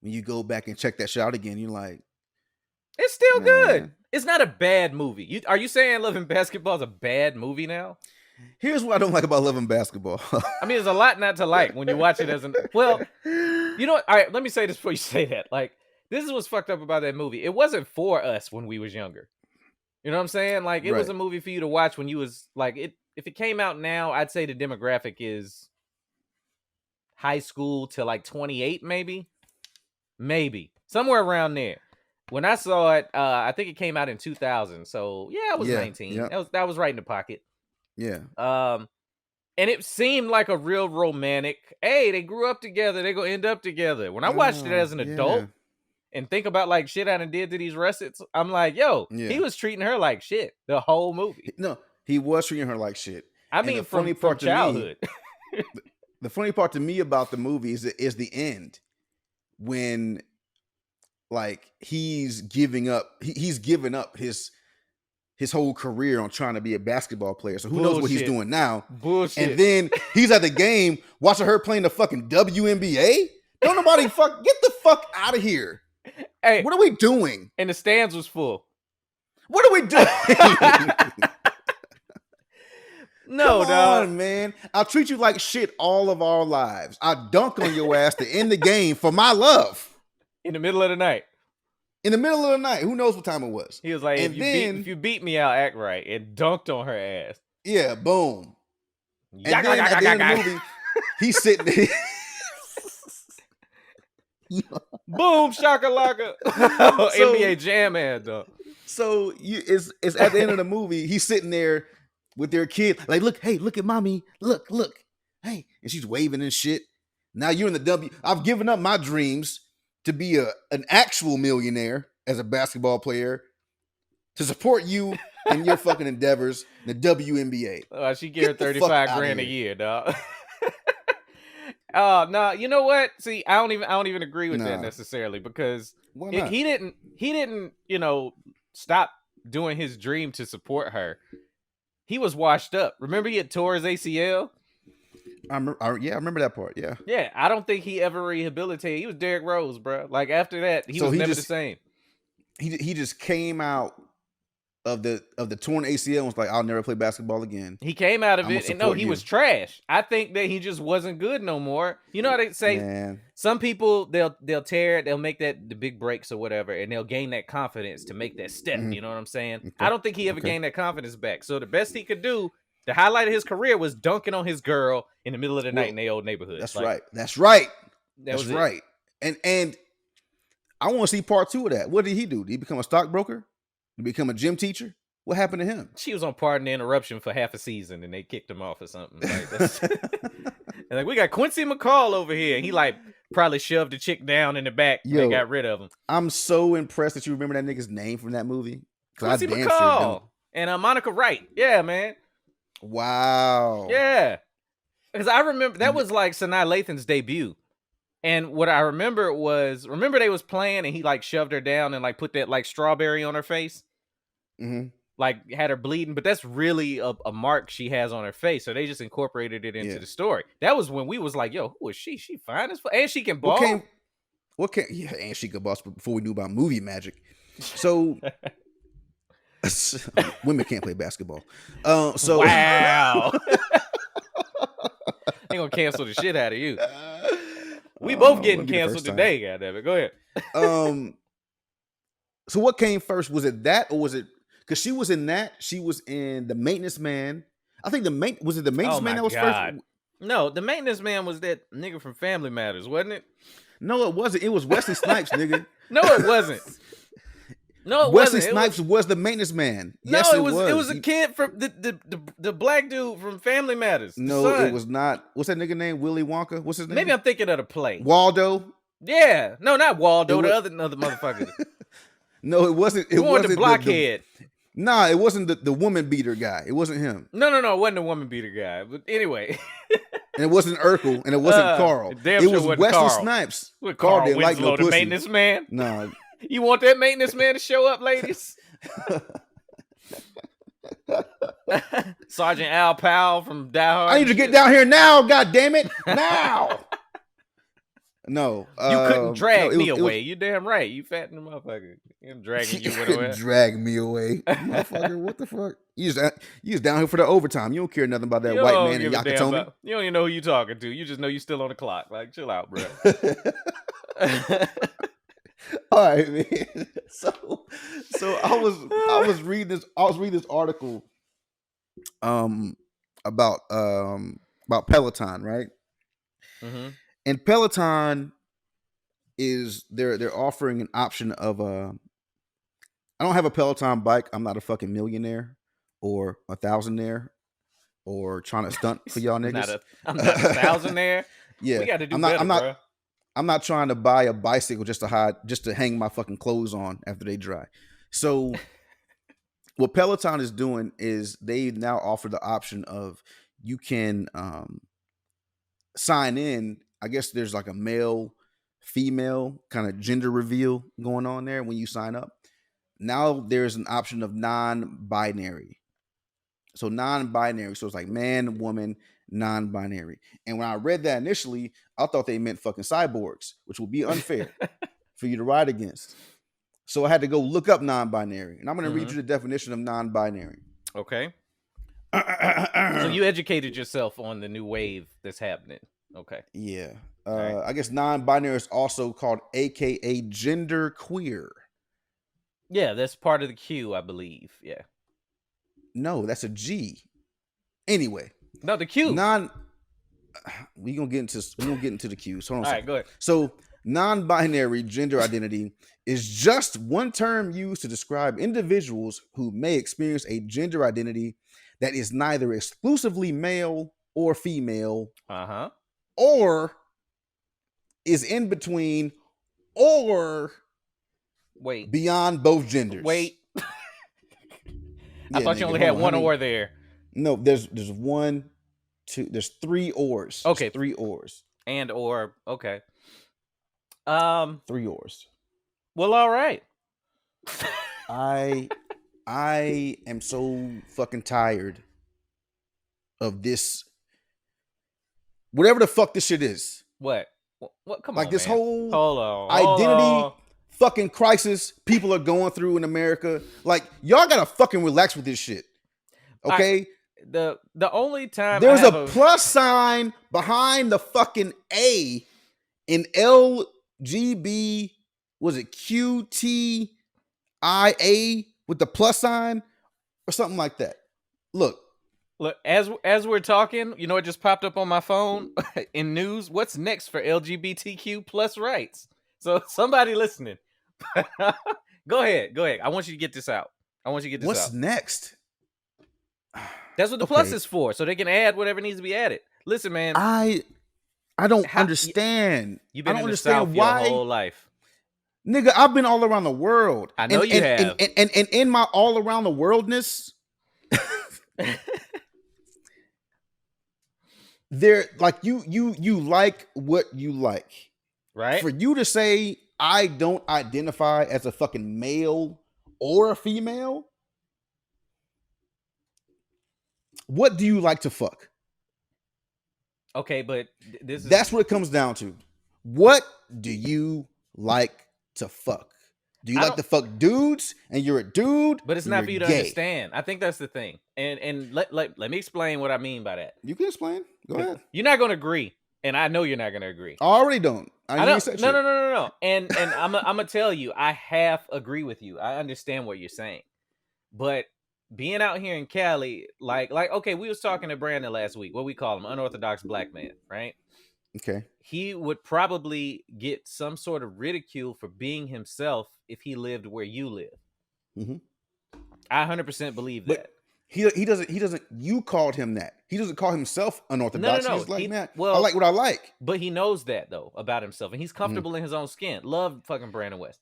when you go back and check that shit out again, you're like, it's still good. It's not a bad movie. Are you saying Love and Basketball is a bad movie now? Here's what I don't like about Love and Basketball. I mean, there's a lot not to like when you watch it as well, you know what? All right, let me say this before you say that. Like, this is what's fucked up about that movie. It wasn't for us when we was younger. You know what I'm saying? Like, it was a movie for you to watch when you was like, if it came out now, I'd say the demographic is high school to like 28, maybe somewhere around there. When I saw it, I think it came out in 2000. So yeah, I was 19. Yep. That was right in the pocket. Yeah. And it seemed like a real romantic. Hey, they grew up together. They're gonna end up together. When I watched it as an adult and think about like shit I done did to these Russets, I'm like, yo, he was treating her like shit the whole movie. No, he was treating her like shit. I mean, from childhood. The funny part to me about the movie is the end when like he's giving up. He's given up his whole career on trying to be a basketball player. So who knows what he's doing now? Bullshit. And then he's at the game watching her playing the fucking WNBA. Don't nobody get the fuck out of here. Hey, what are we doing? And the stands was full. What are we doing? No, Come on, man. I'll treat you like shit all of our lives. I dunk on your ass to end the game for my love. In the middle of the night. In the middle of the night. Who knows what time it was? He was like, if you beat me, I'll act right. And dunked on her ass. Yeah, boom. And then at the end of the movie, he's sitting there. Boom, shakalaka. NBA Jam man, though. So it's at the end of the movie, he's sitting there with their kid, like, look, hey, look at mommy, look, hey, and she's waving and shit. Now you're in the W. I've given up my dreams to be an actual millionaire as a basketball player to support you in your fucking endeavors, the WNBA. She get her 35 grand a year, dog. No, you know what? See, I don't even agree with that necessarily, because he didn't, stop doing his dream to support her. He was washed up. Remember, he had tore his ACL. I remember that part. Yeah. Yeah, I don't think he ever rehabilitated. He was Derrick Rose, bro. Like after that, he was never the same. He just came out of the torn ACL and was like, I'll never play basketball again. He came out of it and no, he was trash. I think that he just wasn't good no more. You know how they say, man, some people they'll tear it, they'll make the big breaks or whatever, and they'll gain that confidence to make that step. You know what I'm saying? Okay. I don't think he ever gained that confidence back. So the best he could do, the highlight of his career, was dunking on his girl in the middle of the night in their old neighborhood. That's right. That's right. And I want to see part 2 of that. What did he do? Did he become a stockbroker? Did he become a gym teacher? What happened to him? She was on Pardon the Interruption for half a season, and they kicked him off or something. And like, we got Quincy McCall over here, and he like probably shoved the chick down in the back and they got rid of him. I'm so impressed that you remember that nigga's name from that movie. Quincy McCall and Monica Wright. Yeah, man. Wow. Yeah. Because I remember that was like Sanaa Lathan's debut. And what I remember they was playing and he like shoved her down and like put that like strawberry on her face. Mm-hmm. Like had her bleeding, but that's really a mark she has on her face. So they just incorporated it into the story. That was when we was like, yo, who is she? She fine as fuck. And she can ball. And she could ball before we knew about movie magic. So women can't play basketball. So wow. They gonna cancel the shit out of you. We both getting canceled today, goddammit. Go ahead. So what came first? Was it that, or was it because she was in that? She was in The Maintenance Man. I think the Maintenance Man that was first? No, The Maintenance Man was that nigga from Family Matters, wasn't it? No, it wasn't. It was Wesley Snipes, nigga. No, it wasn't. No, it Wesley wasn't. Snipes was the Maintenance Man. No, yes, it was a kid from the black dude from Family Matters. No, it was not. What's that nigga name? Willy Wonka? What's his name? Maybe I'm thinking of the play. Waldo? Yeah. No, not Waldo. The other motherfucker. No, it wasn't. It wasn't the blockhead. Nah, it wasn't the woman beater guy. It wasn't him. No, it wasn't the woman beater guy. But anyway. And it wasn't Urkel, and it wasn't Carl. It was Wesley Carl. Snipes. Carl didn't like no pussy. The maintenance man. No. You want that maintenance man to show up, ladies? Sergeant Al Powell from Die Hard. I need to get down here now, god damn it. Now. No. You couldn't drag me away. You damn right. You fat motherfucker. I'm dragging you away. Drag me away. Motherfucker, what the fuck? You just down here for the overtime. You don't care nothing about that white man in Yakatomi. You don't even know who you talking to. You just know you still on the clock. Like, chill out, bro. All right, man. So I was reading this article about Peloton, right? Mm-hmm. And Peloton is they're offering an option of I don't have a Peloton bike. I'm not a fucking millionaire or a thousandaire or trying to stunt for y'all niggas. I'm not a thousandaire. Yeah, we got to do better, bro. I'm not trying to buy a bicycle just to hang my fucking clothes on after they dry. So what Peloton is doing is they now offer the option of you can sign in. I guess there's like a male, female kind of gender reveal going on there when you sign up. Now there's an option of non-binary. So non-binary. So it's like man, woman, non-binary. And when I read that initially, I thought they meant fucking cyborgs, which would be unfair for you to ride against. So I had to go look up non-binary. And I'm going to read you the definition of non-binary. Okay. So you educated yourself on the new wave that's happening. Okay. Yeah. Right. I guess non-binary is also called AKA gender queer. Yeah, that's part of the Q, I believe. Yeah. No, that's a G. Anyway. No, the Q. We gonna get into the Q's. Hold on. All right, go ahead. So non-binary gender identity is just one term used to describe individuals who may experience a gender identity that is neither exclusively male or female, or is in between, or beyond both genders. Wait. I thought you only had one or there. No, there's one, two, there's three ors. Okay. There's three ors. And or, okay. Three ors. Well, all right. I am so fucking tired of this. Whatever the fuck this shit is. What? Come on, like this man. whole identity fucking crisis people are going through in America. Like, y'all gotta fucking relax with this shit. Okay? The only time there's a plus sign behind the fucking A in LGB, was it QTIA with the plus sign or something like that. Look, as we're talking, you know, it just popped up on my phone in news. What's next for LGBTQ plus rights? So somebody listening, go ahead. I want you to get this out. What's next? That's what the plus is for, so they can add whatever needs to be added. Listen, man, I don't understand. You've been I don't in the understand South why. your whole life. Nigga, I've been all around the world. I know you have. And in my all around the worldness, there, like you like what you like, right? For you to say I don't identify as a fucking male or a female, what do you like to fuck? Okay, but that's what it comes down to. What do you like to fuck? Do you like to fuck dudes and you're a dude? But it's not for you to understand. I think that's the thing. And let me explain what I mean by that. You can explain. Go ahead. You're not going to agree, and I know you're not going to agree. I already don't. I don't. No. And I'm gonna tell you, I half agree with you. I understand what you're saying, but being out here in Cali, like okay, we was talking to Brandon last week. What we call him, unorthodox black man, right? Okay. He would probably get some sort of ridicule for being himself if he lived where you live. Mm-hmm. I 100% believe that. But he doesn't. You called him that. He doesn't call himself unorthodox. No. He's like, man, I like what I like. But he knows that though about himself, and he's comfortable in his own skin. Love fucking Brandon West.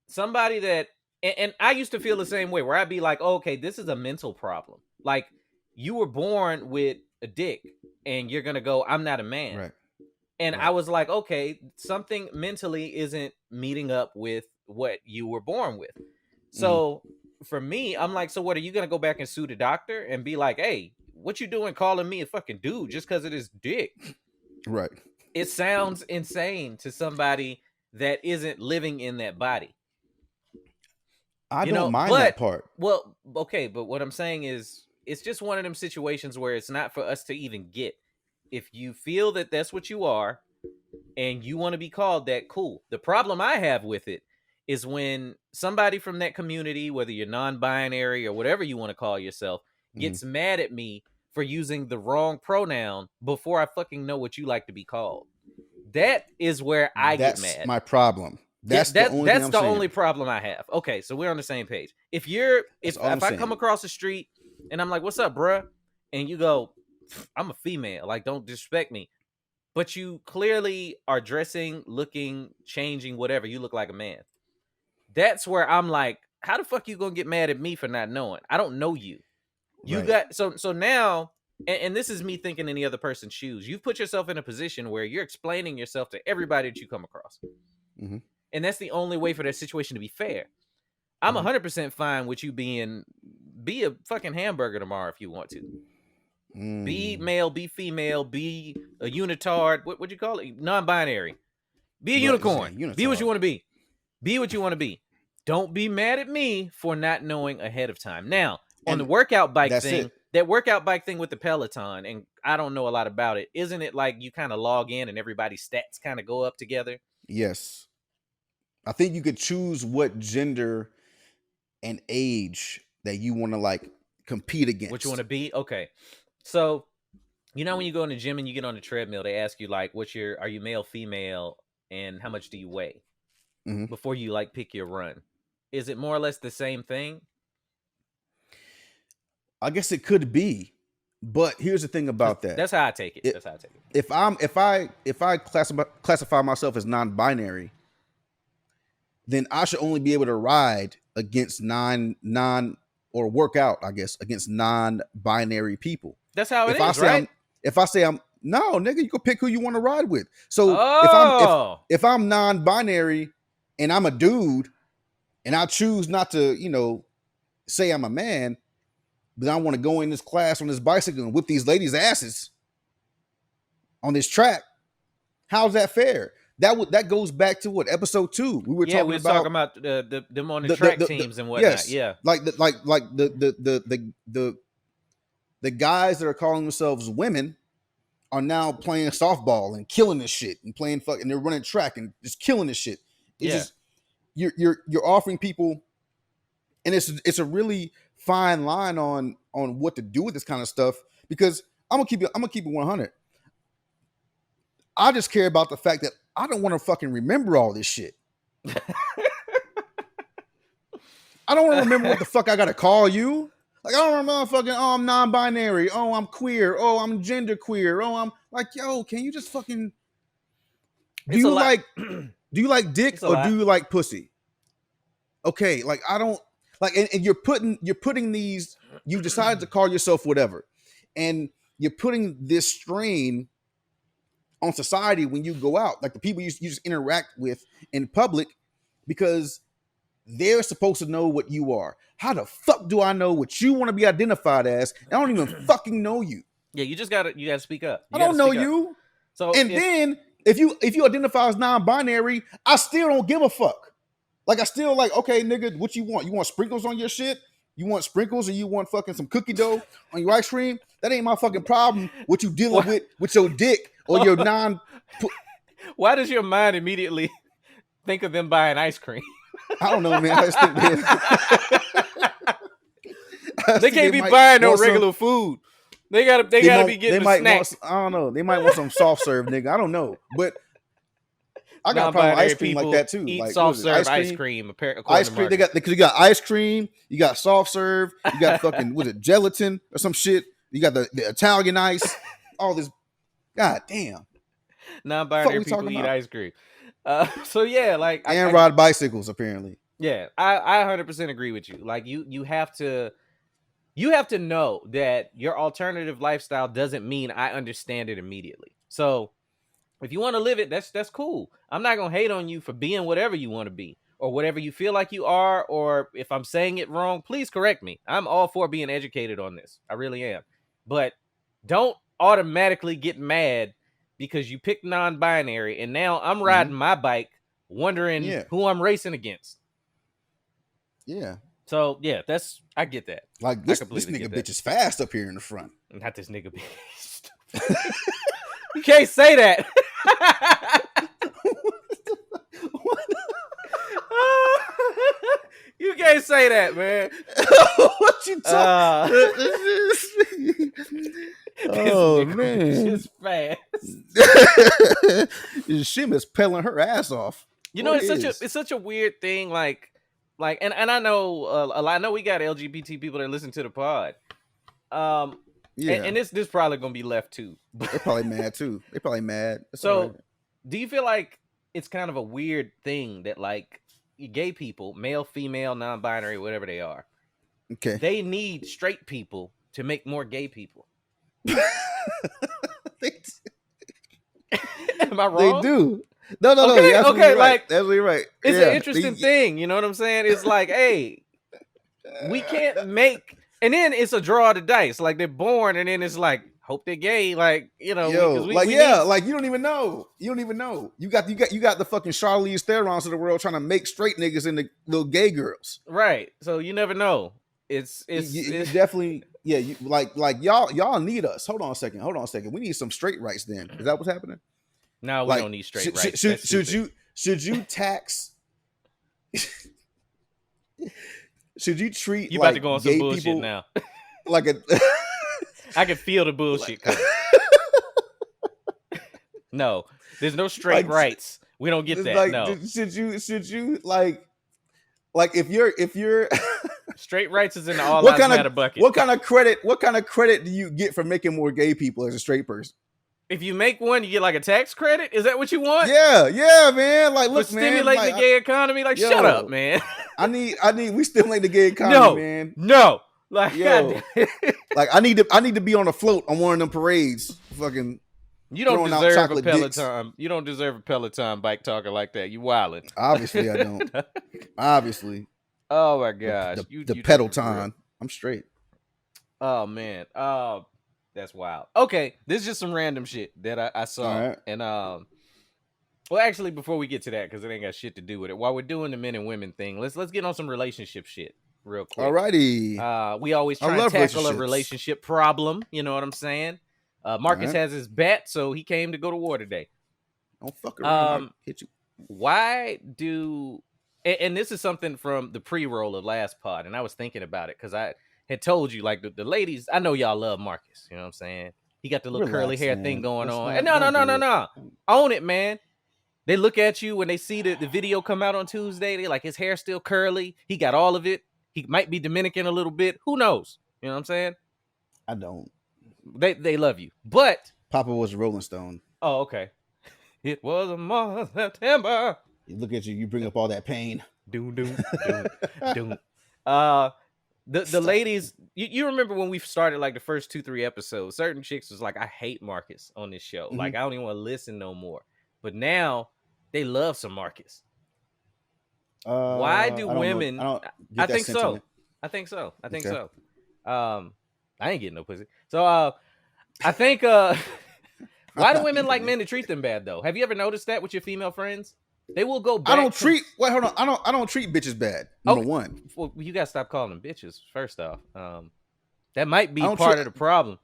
Somebody that, and I used to feel the same way, where I'd be like, oh, okay, this is a mental problem. Like, you were born with a dick, and you're gonna go, I'm not a man. Right. And I was like, okay, something mentally isn't meeting up with what you were born with. So for me, I'm like, so what, are you gonna go back and sue the doctor and be like, hey, what you doing calling me a fucking dude just because of this dick? Right. It sounds insane to somebody that isn't living in that body. I don't mind that part. Well, okay, but what I'm saying is, it's just one of them situations where it's not for us to even get. If you feel that that's what you are and you want to be called that, cool. The problem I have with it is when somebody from that community, whether you're non-binary or whatever you want to call yourself, gets mad at me for using the wrong pronoun before I fucking know what you like to be called. That is where I get mad. That's my problem. That's the only problem I have. Okay, so we're on the same page. If I come across the street and I'm like, what's up, bruh? And you go, I'm a female, like, don't disrespect me. But you clearly are dressing, looking, changing, whatever. You look like a man. That's where I'm like, how the fuck you gonna get mad at me for not knowing? I don't know you. You got so now and this is me thinking in the other person's shoes. You've put yourself in a position where you're explaining yourself to everybody that you come across. Mm-hmm. And that's the only way for that situation to be fair. I'm 100% fine with you be a fucking hamburger tomorrow if you want to. Be male, be female, be a unitard. What you call it? Non-binary. Be a unicorn. Be what you want to be. Be what you want to be. Don't be mad at me for not knowing ahead of time. Now, on the workout bike thing, that workout bike thing with the Peloton, and I don't know a lot about it, isn't it like you kind of log in and everybody's stats kind of go up together? Yes. I think you could choose what gender and age that you want to like compete against. What you want to be? Okay. So, you know when you go in the gym and you get on the treadmill, they ask you like, are you male, female, and how much do you weigh? Before you like pick your run. Is it more or less the same thing? I guess it could be, but here's the thing about that. That's how I take it. If I classify myself as non-binary, then I should only be able to ride against or work out, I guess, against non-binary people. That's how it is, right? If I say I'm no, nigga, you can pick who you want to ride with. So if I'm non-binary and I'm a dude and I choose not to, say I'm a man, but I want to go in this class on this bicycle and whip these ladies' asses on this track, how's that fair? That goes back to what, episode 2? We were talking about them on the track teams and whatnot. Yes, yeah, like the guys that are calling themselves women are now playing softball and killing this shit and playing and they're running track and just killing this shit. It's just you're offering people, and it's a really fine line on what to do with this kind of stuff, because I'm gonna keep it 100. I just care about the fact that I don't want to fucking remember all this shit. I don't want to remember what the fuck I gotta call you. Like, I don't remember fucking, I'm non-binary. Oh, I'm queer. Oh, I'm gender queer. Oh, I'm like, yo, can you just fucking do you like dick or do you like pussy? Okay, like I don't like, and you're putting these, you decided to call yourself whatever, and you're putting this strain on society when you go out, like the people you just interact with in public, because they're supposed to know what you are. How the fuck do I know what you want to be identified as? I don't even fucking know you. Yeah, you gotta speak up. I don't know you. So then if you identify as non-binary, I still don't give a fuck. Like, I still like, okay, nigga, what you want? You want sprinkles on your shit? You want sprinkles, or you want fucking some cookie dough on your ice cream? That ain't my fucking problem. What you dealing with your dick or your non? Why does your mind immediately think of them buying ice cream? I don't know, man. I just think they can't be buying no regular food. They gotta be getting snacks. I don't know. They might want some soft serve, nigga. I don't know, but I got a problem with ice cream like that too. Eat like soft serve ice cream. Ice cream. Because you got ice cream, you got soft serve, you got fucking gelatin or some shit. You got the Italian ice. All this. God damn. Non-binary people eat ice cream. So yeah, like and ride bicycles apparently. Yeah, I 100% agree with you. Like you have to know that your alternative lifestyle doesn't mean I understand it immediately. So if you want to live it, that's cool. I'm not gonna hate on you for being whatever you want to be or whatever you feel like you are. Or if I'm saying it wrong, please correct me. I'm all for being educated on this. I really am. But don't automatically get mad because you picked non-binary and now I'm riding my bike wondering who I'm racing against. Yeah. So yeah, I get that. Like this nigga bitch is fast up here in the front. Not this nigga bitch. You can't say that. You can't say that, man. What you talking? Oh man, she's fast. She is peeling her ass off. You know, it's such a weird thing. Like, and I know I know we got LGBT people that listen to the pod. And this probably gonna be left too. They're probably mad too. They're probably mad. So, do you feel like it's kind of a weird thing that like gay people, male, female, non-binary, whatever they are, okay, they need straight people to make more gay people? they, Am I they wrong? do. No. Okay, You're absolutely okay, right. like Absolutely right. it's Yeah, an interesting thing. You know what I'm saying? It's like, hey, we can't make, and then it's a draw of the dice. Like they're born, and then it's like, hope they're gay. Like Yo, because like we yeah, need, like you don't even know. You don't even know. You got the fucking Charlize Therons of the world trying to make straight niggas into little gay girls. right. So you never know. It's You definitely You like y'all need us. Hold on a second. We need some straight rights. Then is that what's happening? no, we Like don't need straight rights. should you tax? Should you treat You like about to go on gay some bullshit people now? like a? I can feel the bullshit coming. No, there's no straight Like, rights. We don't get that. Like, No, should you like if you're straight rights is in the all what lives matter bucket. what kind of credit do you get for making more gay people as a straight person? If you make one, you get like a tax credit. Is that what you want? Yeah, man. Like, For look, man. stimulating Like, the gay economy. Like, yo, shut up, man. we stimulate the gay economy, man. No. Like, Yo, like I need to be on a float on one of them parades. Fucking, you don't throwing out deserve a chocolate Peloton. dicks. You don't deserve a Peloton bike talker like that. You wildin'. Obviously, I don't. Obviously, Oh my gosh. the Peloton. I'm straight. Oh man. That's wild. Okay, this is just some random shit that I saw. All right. And well, actually, before we get to that, because it ain't got shit to do with it. While we're doing the men and women thing, let's get on some relationship shit real quick. Alrighty. We always I try and love tackle a relationships. relationship problem. You know what I'm saying? Marcus Alright. has his bat, so he came to go to war today. Don't fuck around. I'll hit you. Why do and this is something from the pre-roll of last pod, and I was thinking about it because I had told you, like, the ladies, I know y'all love Marcus, you know what I'm saying? He got the little curly Relax, hair man. thing going Let's on. not- And don't do it. no. Own it, man. They look at you when they see the video come out on Tuesday. They like, his hair's still curly. He got all of it. He might be Dominican a little bit. Who knows? You know what I'm saying? I don't. They love you. But Papa was a Rolling Stone. oh, okay. It was a month of September. You look at you. You bring up all that pain. Doom. The ladies, you remember when we started like the first 2-3 episodes, certain chicks was like, I hate Marcus on this show. Mm-hmm. Like, I don't even want to listen no more. But now they love some Marcus. Why do women? I think so. I think so. I ain't getting no pussy. So I think why do women like men to treat them bad though? Have you ever noticed that with your female friends? They will go back. Hold on. I don't treat bitches bad. Number one. Well, you gotta stop calling them bitches. First off, that might be I don't part of the problem.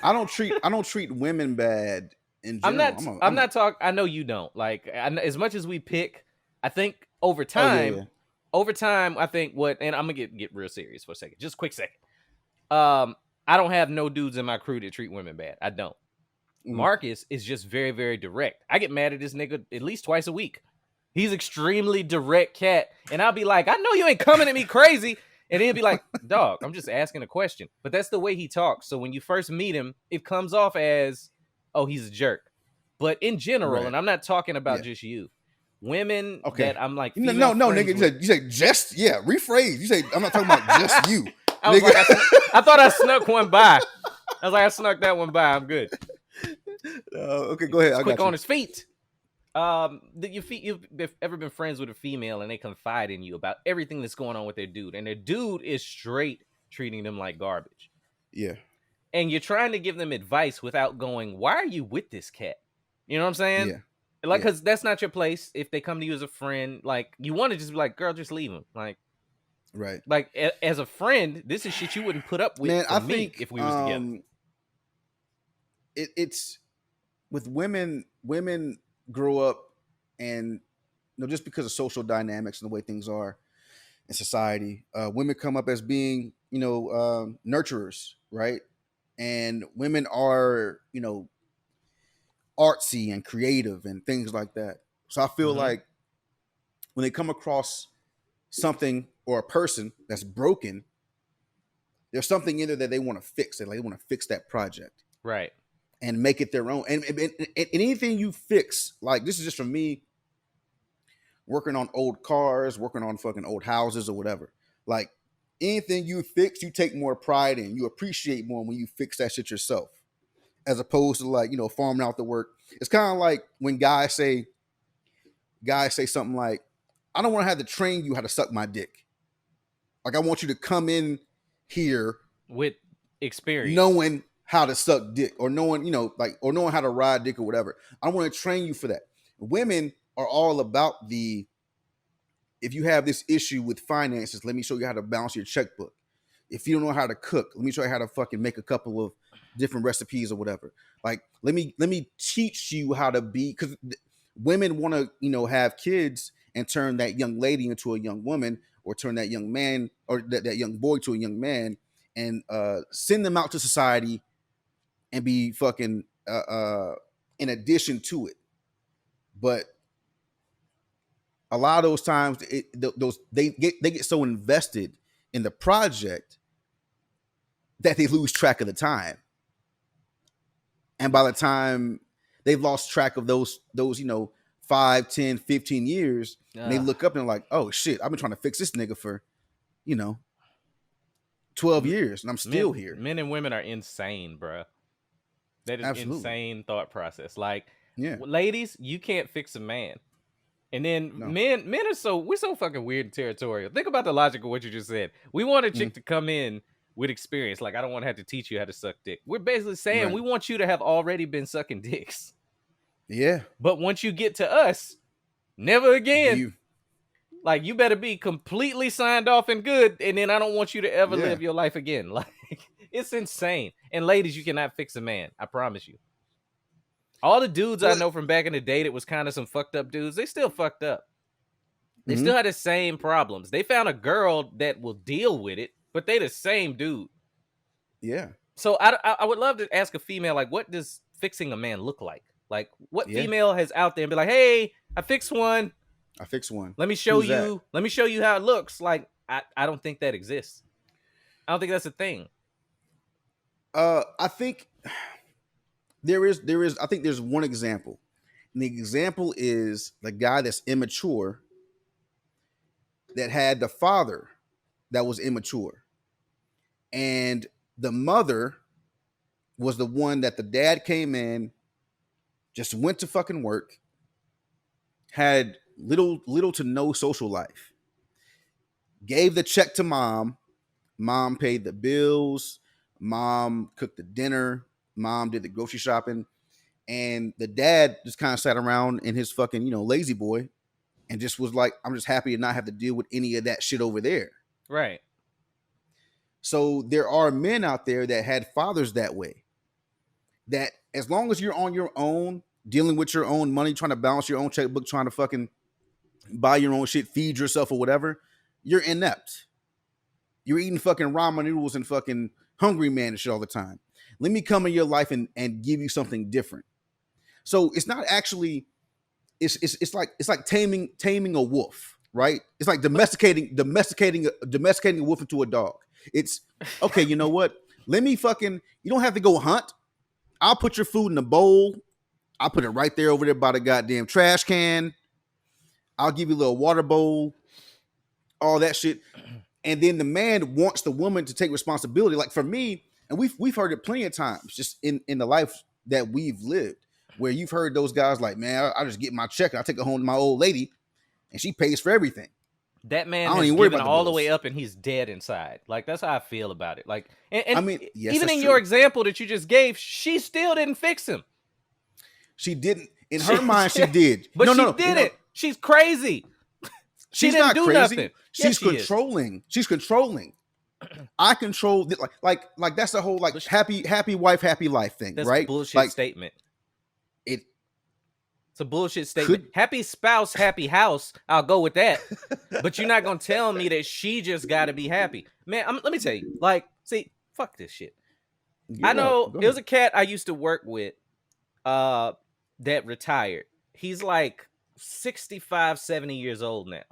I don't treat women bad in general. I'm not talking. I know you don't. Like, as much as we pick, I think over time, I think and I'm gonna get real serious for a second. Just a quick second. I don't have no dudes in my crew that treat women bad. I don't. Marcus is just very, very direct. I get mad at this nigga at least twice a week. He's extremely direct cat. And I'll be like, I know you ain't coming at me crazy. And he'll be like, dog, I'm just asking a question. But that's the way he talks. So when you first meet him, it comes off as, oh, he's a jerk. But in general, Right. and I'm not talking about just you, women that I'm like, no, nigga. You said just, rephrase. You say, I'm not talking about just you. I was like, I thought I snuck one by. I was like, I snuck that one by. I'm good. Okay, go ahead. Quick on his feet. You've ever been friends with a female and they confide in you about everything that's going on with their dude, and their dude is straight treating them like garbage. Yeah. And you're trying to give them advice without going, why are you with this cat? You know what I'm saying? Yeah. Like, because that's not your place. If they come to you as a friend, like, you want to just be like, girl, just leave him. Like, right. Like, as a friend, this is shit you wouldn't put up with. Man, I me think if we was together. It's with women. Women grow up, and just because of social dynamics and the way things are in society, women come up as being nurturers, right? And women are artsy and creative and things like that. So I feel like when they come across something or a person that's broken, there's something in there that they want to fix. They want to fix that project, right, and make it their own. And anything you fix, like, this is just from me working on old cars, working on fucking old houses or whatever. Like, anything you fix, you take more pride in. You appreciate more when you fix that shit yourself. as opposed to like, farming out the work. It's kind of like when guys say something like, I don't want to have to train you how to suck my dick. Like, I want you to come in here with experience, knowing how to suck dick, or knowing, or knowing how to ride dick or whatever. I want to train you for that. Women are all about if you have this issue with finances, let me show you how to balance your checkbook. If you don't know how to cook, let me show you how to fucking make a couple of different recipes or whatever. Like, let me teach you how to be, because women want to, have kids and turn that young lady into a young woman, or turn that young man or that young boy to a young man, and send them out to society and be fucking in addition to it. But a lot of those times, they get so invested in the project that they lose track of the time. And by the time they've lost track of those 5, 10, 15 years, and they look up and they're like, oh shit, I've been trying to fix this nigga for 12 years and I'm still here. Men and women are insane, bro. That is Absolutely. Insane thought process. Like, yeah, ladies, you can't fix a man. And then men are we're so fucking weird and territorial. Think about the logic of what you just said. We want a chick to come in with experience. Like, I don't want to have to teach you how to suck dick. We're basically saying we want you to have already been sucking dicks. Yeah. But once you get to us, never again. Like, you better be completely signed off and good, and then I don't want you to ever live your life again. Like, it's insane. And ladies, you cannot fix a man. I promise you. All the dudes I know from back in the day that was kind of some fucked up dudes, they still fucked up. They still had the same problems. They found a girl that will deal with it, but they the same dude. Yeah. So I would love to ask a female, like, what does fixing a man look like? Like, what female has out there and be like, hey, I fixed one. Let me show you. Let me show you how it looks. Like, I don't think that exists. I don't think that's a thing. I think there is. I think there's one example, and the example is the guy that's immature, that had the father that was immature, and the mother was the one that the dad came in, just went to fucking work, had little to no social life, gave the check to mom paid the bills, mom cooked the dinner, mom did the grocery shopping, and the dad just kind of sat around in his fucking lazy boy and just was like, I'm just happy to not have to deal with any of that shit over there. Right. So there are men out there that had fathers that way, that as long as you're on your own, dealing with your own money, trying to balance your own checkbook, trying to fucking buy your own shit, feed yourself or whatever, you're inept. You're eating fucking ramen noodles and fucking Hungry Man and shit all the time. Let me come in your life and give you something different. So it's not actually, it's like taming a wolf, right? It's like domesticating a wolf into a dog. It's okay. You know what? Let me fucking. You don't have to go hunt. I'll put your food in a bowl. I'll put it right there over there by the goddamn trash can. I'll give you a little water bowl, all that shit. And then the man wants the woman to take responsibility. Like for me, and we've heard it plenty of times just in the life that we've lived, where you've heard those guys like, man, I just get my check and I take it home to my old lady and she pays for everything. That man has given all the way up and he's dead inside. Like, that's how I feel about it. Like, and I mean, yes, even in your example that you just gave, she still didn't fix him. She didn't. In her mind, she did. But she didn't. She's crazy. She's didn't not do crazy. Nothing. She's controlling. She's controlling. I control like that's the whole like happy wife, happy life thing, that's right? A bullshit like, statement. It's a bullshit statement. Happy spouse, happy house. I'll go with that. But you're not gonna tell me that she just got to be happy, man. Let me tell you. Like, see, fuck this shit. I know there was a cat I used to work with, that retired. He's like 65, 70 years old now.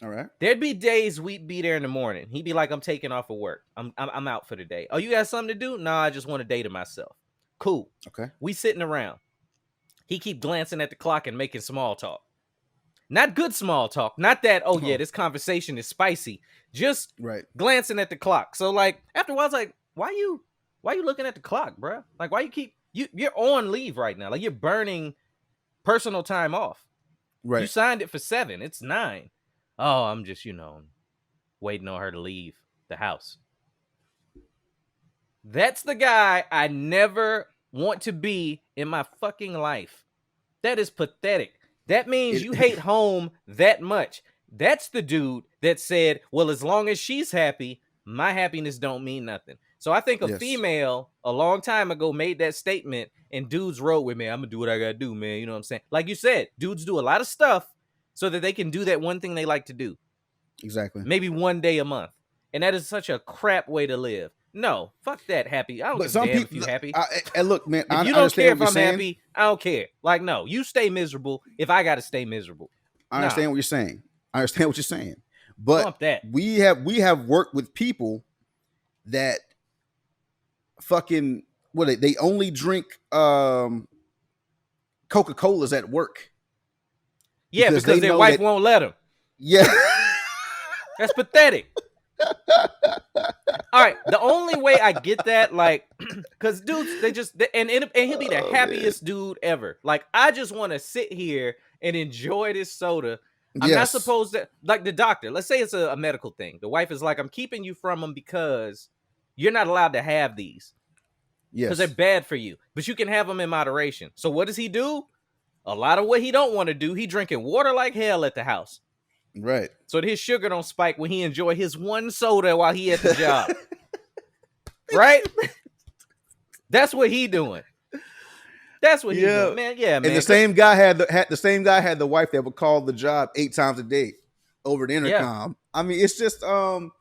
All right. There'd be days we'd be there in the morning. He'd be like, I'm taking off of work. I'm out for the day. Oh, you got something to do? Nah, I just want a day to myself. Cool. Okay. We sitting around. He keep glancing at the clock and making small talk. Not good small talk. Not that, oh yeah, this conversation is spicy. Just glancing at the clock. So like after a while, I was like, why you looking at the clock, bro? Like why you keep You're on leave right now. Like, you're burning personal time off. Right. You signed it for 7. It's 9. Oh, I'm just, waiting on her to leave the house. That's the guy I never want to be in my fucking life. That is pathetic. That means you hate home that much. That's the dude that said, well, as long as she's happy, my happiness don't mean nothing. So I think a female a long time ago made that statement, and dudes wrote with me, I'm going to do what I got to do, man. You know what I'm saying? Like you said, dudes do a lot of stuff so that they can do that one thing they like to do. Exactly. Maybe one day a month. And that is such a crap way to live. No, fuck that happy. I don't give a damn if you happy. And look, man, if you don't care if I'm happy, I don't care. Like, no, you stay miserable if I got to stay miserable. I understand what you're saying. But we have worked with people that fucking they only drink Coca-Colas at work. Yeah, because their wife won't let them. Yeah. That's pathetic. All right, the only way I get that, like, because dudes, and he'll be the happiest dude ever. Like, I just want to sit here and enjoy this soda. I'm not supposed to, like the doctor. Let's say it's a medical thing. The wife is like, I'm keeping you from them because you're not allowed to have these. Because they're bad for you. But you can have them in moderation. So what does he do? A lot of what he don't want to do. He drinking water like hell at the house. Right. So that his sugar don't spike when he enjoy his one soda while he at the job. Right? That's what he doing. That's what he doing, man. Yeah, man. And the same guy had the wife that would call the job 8 times a day over the intercom. Yeah. I mean, it's just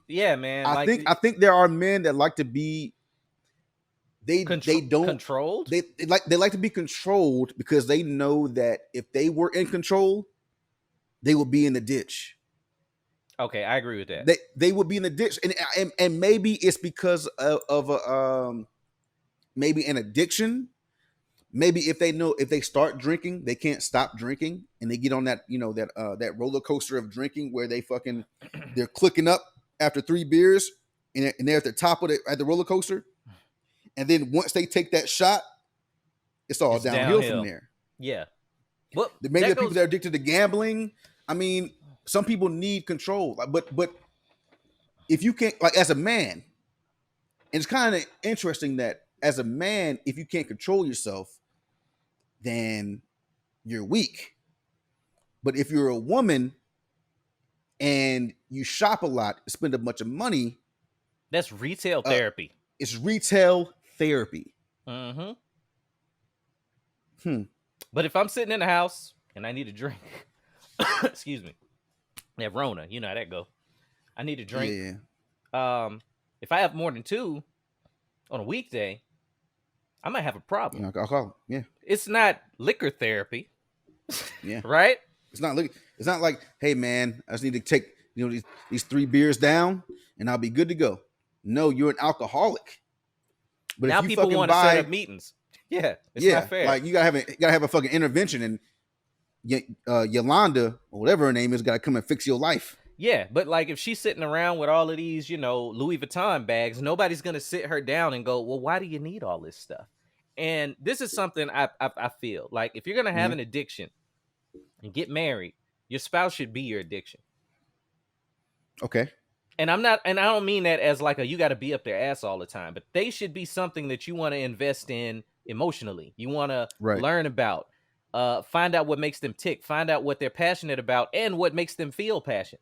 yeah, man. I think there are men that like to be they don't controlled. They like to be controlled because they know that if they were in control, they would be in the ditch. Okay, I agree with that. They would be in the ditch, and maybe it's because of maybe an addiction. Maybe if they start drinking, they can't stop drinking, and they get on that that roller coaster of drinking where they're clicking up after 3 beers, and they're at the top of the roller coaster, and then once they take that shot, it's all downhill from there. Yeah, but maybe the people that are addicted to gambling. I mean, some people need control, but if you can't, like as a man, and it's kind of interesting that as a man, if you can't control yourself, then you're weak. But if you're a woman and you shop a lot, spend a bunch of money, that's retail therapy. It's retail therapy. Mm-hmm. But if I'm sitting in the house and I need a drink, excuse me, that Rona, you know how that go. I need a drink. Yeah. If I have more than 2 on a weekday, I might have a problem. I'll call him. Yeah. It's not liquor therapy. Yeah. Right? It's not like, hey man, I just need to take these 3 beers down and I'll be good to go. No, you're an alcoholic. But now if you people want to set up meetings. Yeah. It's not fair. Like you gotta have a fucking intervention, and Yolanda or whatever her name is gotta come and fix your life. Yeah, but like if she's sitting around with all of these, Louis Vuitton bags, nobody's gonna sit her down and go, well, why do you need all this stuff? And this is something I feel like if you're gonna have an addiction and get married, your spouse should be your addiction. Okay. And I don't mean that as like you got to be up their ass all the time, but they should be something that you want to invest in emotionally. You want to learn about, find out what makes them tick, find out what they're passionate about, and what makes them feel passionate.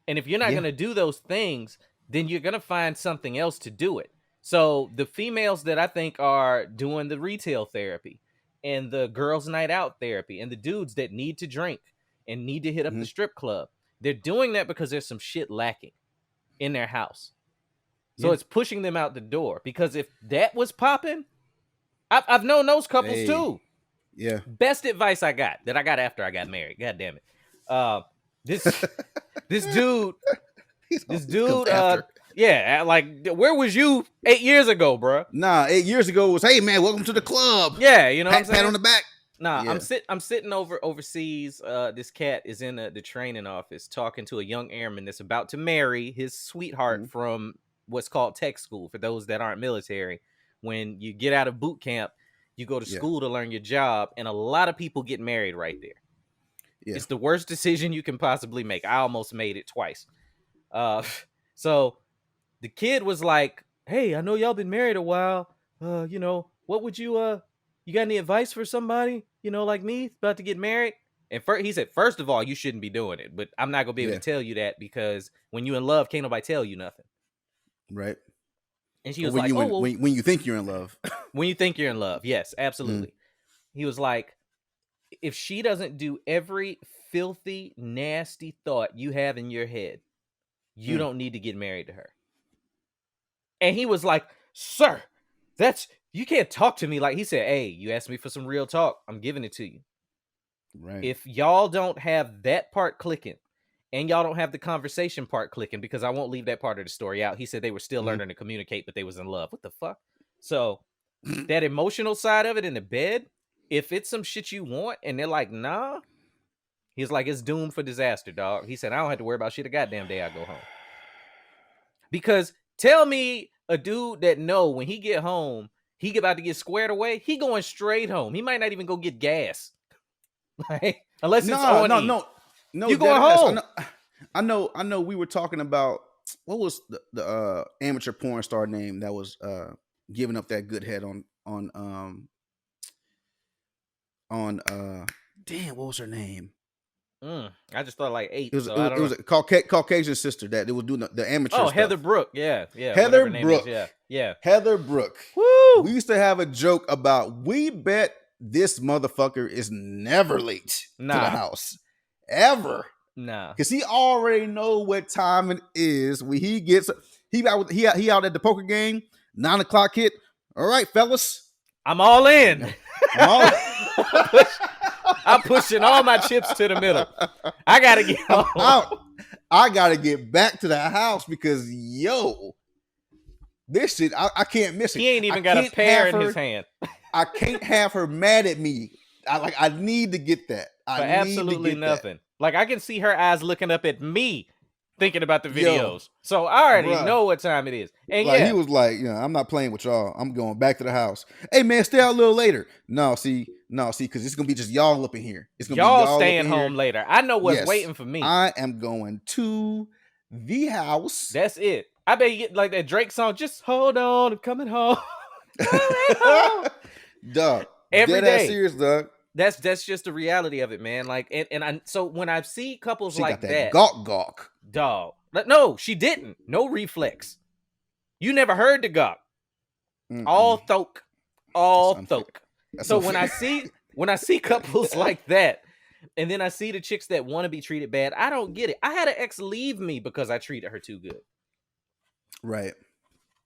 And if you're not going to do those things, then you're going to find something else to do it. So the females that I think are doing the retail therapy and the girls' night out therapy and the dudes that need to drink and need to hit up the strip club, they're doing that because there's some shit lacking in their house. So it's pushing them out the door. Because if that was popping, I've known those couples too. Yeah. Best advice I got after I got married. God damn it. This dude, like, where was you 8 years ago, bro? Nah, 8 years ago was, hey man, welcome to the club. Yeah, you know what I'm saying? Pat on the back. Nah, yeah. I'm sitting overseas. This cat is in the training office talking to a young airman that's about to marry his sweetheart from what's called tech school. For those that aren't military, when you get out of boot camp, You go to Yeah. school to learn your job, and a lot of people get married right there. Yeah. It's the worst decision you can possibly make. I almost made it twice. So the kid was like, "Hey, I know y'all been married a while. What would you got any advice for somebody, like me about to get married?" And he said, "First of all, you shouldn't be doing it, but I'm not gonna be able to tell you that because when you in love, can't nobody tell you nothing." Right. And she Or was like, "Oh, well, when you think you're in love. when you think you're in love, yes, absolutely." He was like, "If she doesn't do every filthy, nasty thought you have in your head, you don't need to get married to her." And he was like, "Sir, you can't talk to me like," he said, "Hey, you asked me for some real talk. I'm giving it to you. Right. If y'all don't have that part clicking and y'all don't have the conversation part clicking, because I won't leave that part of the story out." He said they were still learning to communicate, but they was in love. What the fuck? So that emotional side of it in the bed, if it's some shit you want and they're like, nah, he's like, it's doomed for disaster, dog. He said, I don't have to worry about shit a goddamn day I go home. Because tell me a dude that know when he get home, he about to get squared away, he going straight home. He might not even go get gas. Like, unless it's on No. You going home. I know we were talking about what was the amateur porn star name that was giving up that good head on damn, what was her name? I just thought like 8. It was so I don't it was know. a Caucasian sister that it was doing the amateur stuff. Heather Brooke. Yeah. Heather whatever her name Brooke. is. Yeah. Heather Brooke. Woo! We used to have a joke about, we bet this motherfucker is never late to the house. Ever. Nah. Because he already know what time it is when he gets he out at the poker game, 9 o'clock hit. All right, fellas. I'm all in. I'm pushing all my chips to the middle. I gotta get home. I gotta get back to the house because this shit, I can't miss it. He ain't even got a pear in his hand. I can't have her mad at me. I need to get that. For absolutely nothing. That. Like, I can see her eyes looking up at me thinking about the videos. So I already know what time it is. And like, he was like, I'm not playing with y'all. I'm going back to the house. Hey man, stay out a little later. No, see, because it's gonna be just y'all up in here. It's gonna be y'all staying home later. I know what's waiting for me. I am going to the house. That's it. I bet you get like that Drake song. Just hold on, I'm coming home. Dog. Every day. Serious, dog. That's just the reality of it, man. Like, so when I see couples she like got that, gawk, dog. No, she didn't. No reflex. You never heard the gawk. All thoke. So when I see couples like that, and then I see the chicks that want to be treated bad, I don't get it. I had an ex leave me because I treated her too good. Right.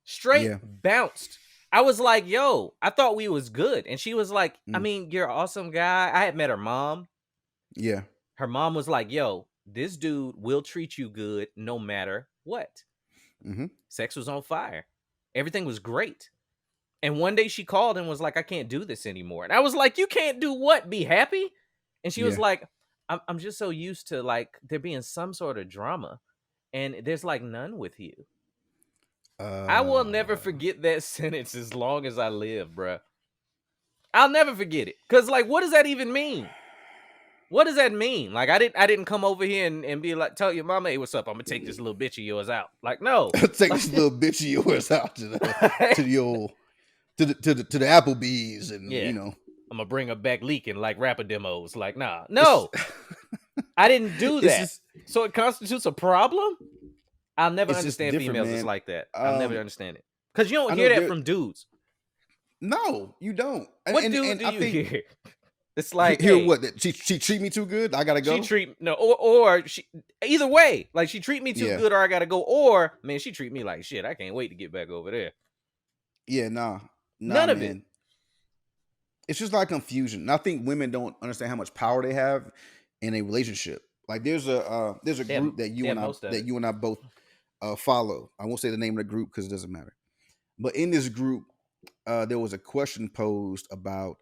Straight bounced. I was like, yo, I thought we was good. And she was like, I mean, you're an awesome guy. I had met her mom. Yeah. Her mom was like, yo, this dude will treat you good no matter what. Sex was on fire. Everything was great. And one day she called and was like, I can't do this anymore. And I was like, you can't do what? Be happy? And she was like, I'm just so used to like there being some sort of drama. And there's like none with you. I will never forget that sentence as long as I live, bruh. I'll never forget it. Cause like, what does that even mean? What does that mean? Like, I didn't come over here and be like, tell your mama, hey, what's up? I'm gonna take this little bitch of yours out. Like, no. Take this little bitch of yours out to the Applebee's and I'm gonna bring her back leaking like rapper demos. Like, nah. No. I didn't do that. So it constitutes a problem? I'll never understand females that's like that. I'll never understand it. Because you don't hear that from dudes. No, you don't. What dude do you hear? It's like, hear what? That she treat me too good? I gotta go? Or she, either way. Like, she treat me too good or I gotta go. Or, man, she treat me like shit. I can't wait to get back over there. Yeah, nah. None of it. It's just like confusion. And I think women don't understand how much power they have in a relationship. Like, there's a group that you and I both follow. I won't say the name of the group because it doesn't matter. But in this group, there was a question posed about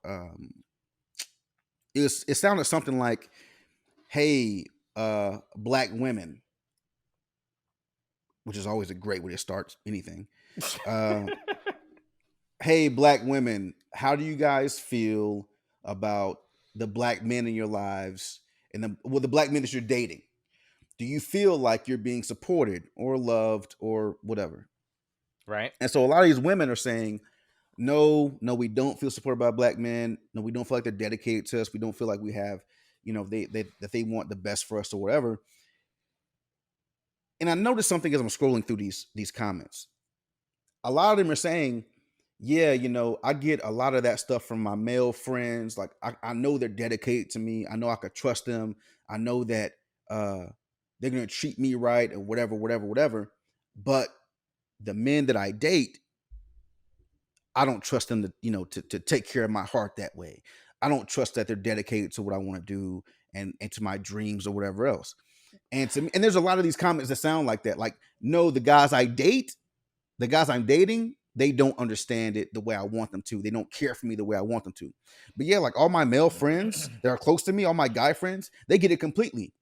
it sounded something like, hey, black women, which is always a great way to start anything. Hey, black women, how do you guys feel about the black men in your lives and the black men that you're dating? Do you feel like you're being supported or loved or whatever? Right. And so a lot of these women are saying, no, we don't feel supported by black men. No, we don't feel like they're dedicated to us. We don't feel like we have, that they want the best for us or whatever. And I noticed something as I'm scrolling through these comments. A lot of them are saying, yeah, I get a lot of that stuff from my male friends. Like I know they're dedicated to me. I know I could trust them. I know that they're going to treat me right or whatever. But the men that I date, I don't trust them to take care of my heart that way. I don't trust that they're dedicated to what I want to do and to my dreams or whatever else. And there's a lot of these comments that sound like that. Like, no, the guys I'm dating, they don't understand it the way I want them to. They don't care for me the way I want them to. But yeah, like all my male friends that are close to me, all my guy friends, they get it completely.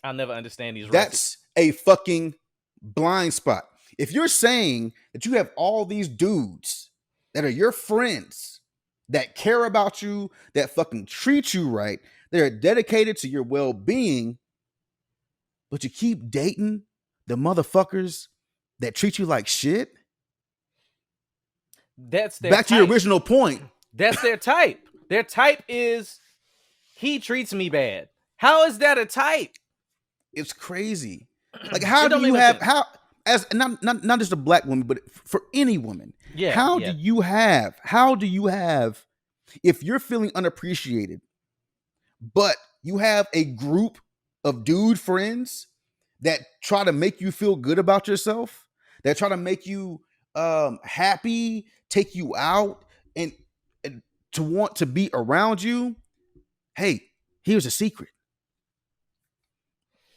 I'll never understand these. That's a fucking blind spot. If you're saying that you have all these dudes that are your friends that care about you, that fucking treat you right, they're dedicated to your well-being, but you keep dating the motherfuckers that treat you like shit. That's their back type. To your original point. That's their type. Their type is he treats me bad. How is that a type? It's crazy. Like, how do you have sense. As not just a black woman, but for any woman? Yeah. How do you have if you're feeling unappreciated, but you have a group of dude friends that try to make you feel good about yourself, that try to make you happy, take you out, and to want to be around you? Hey, here's a secret.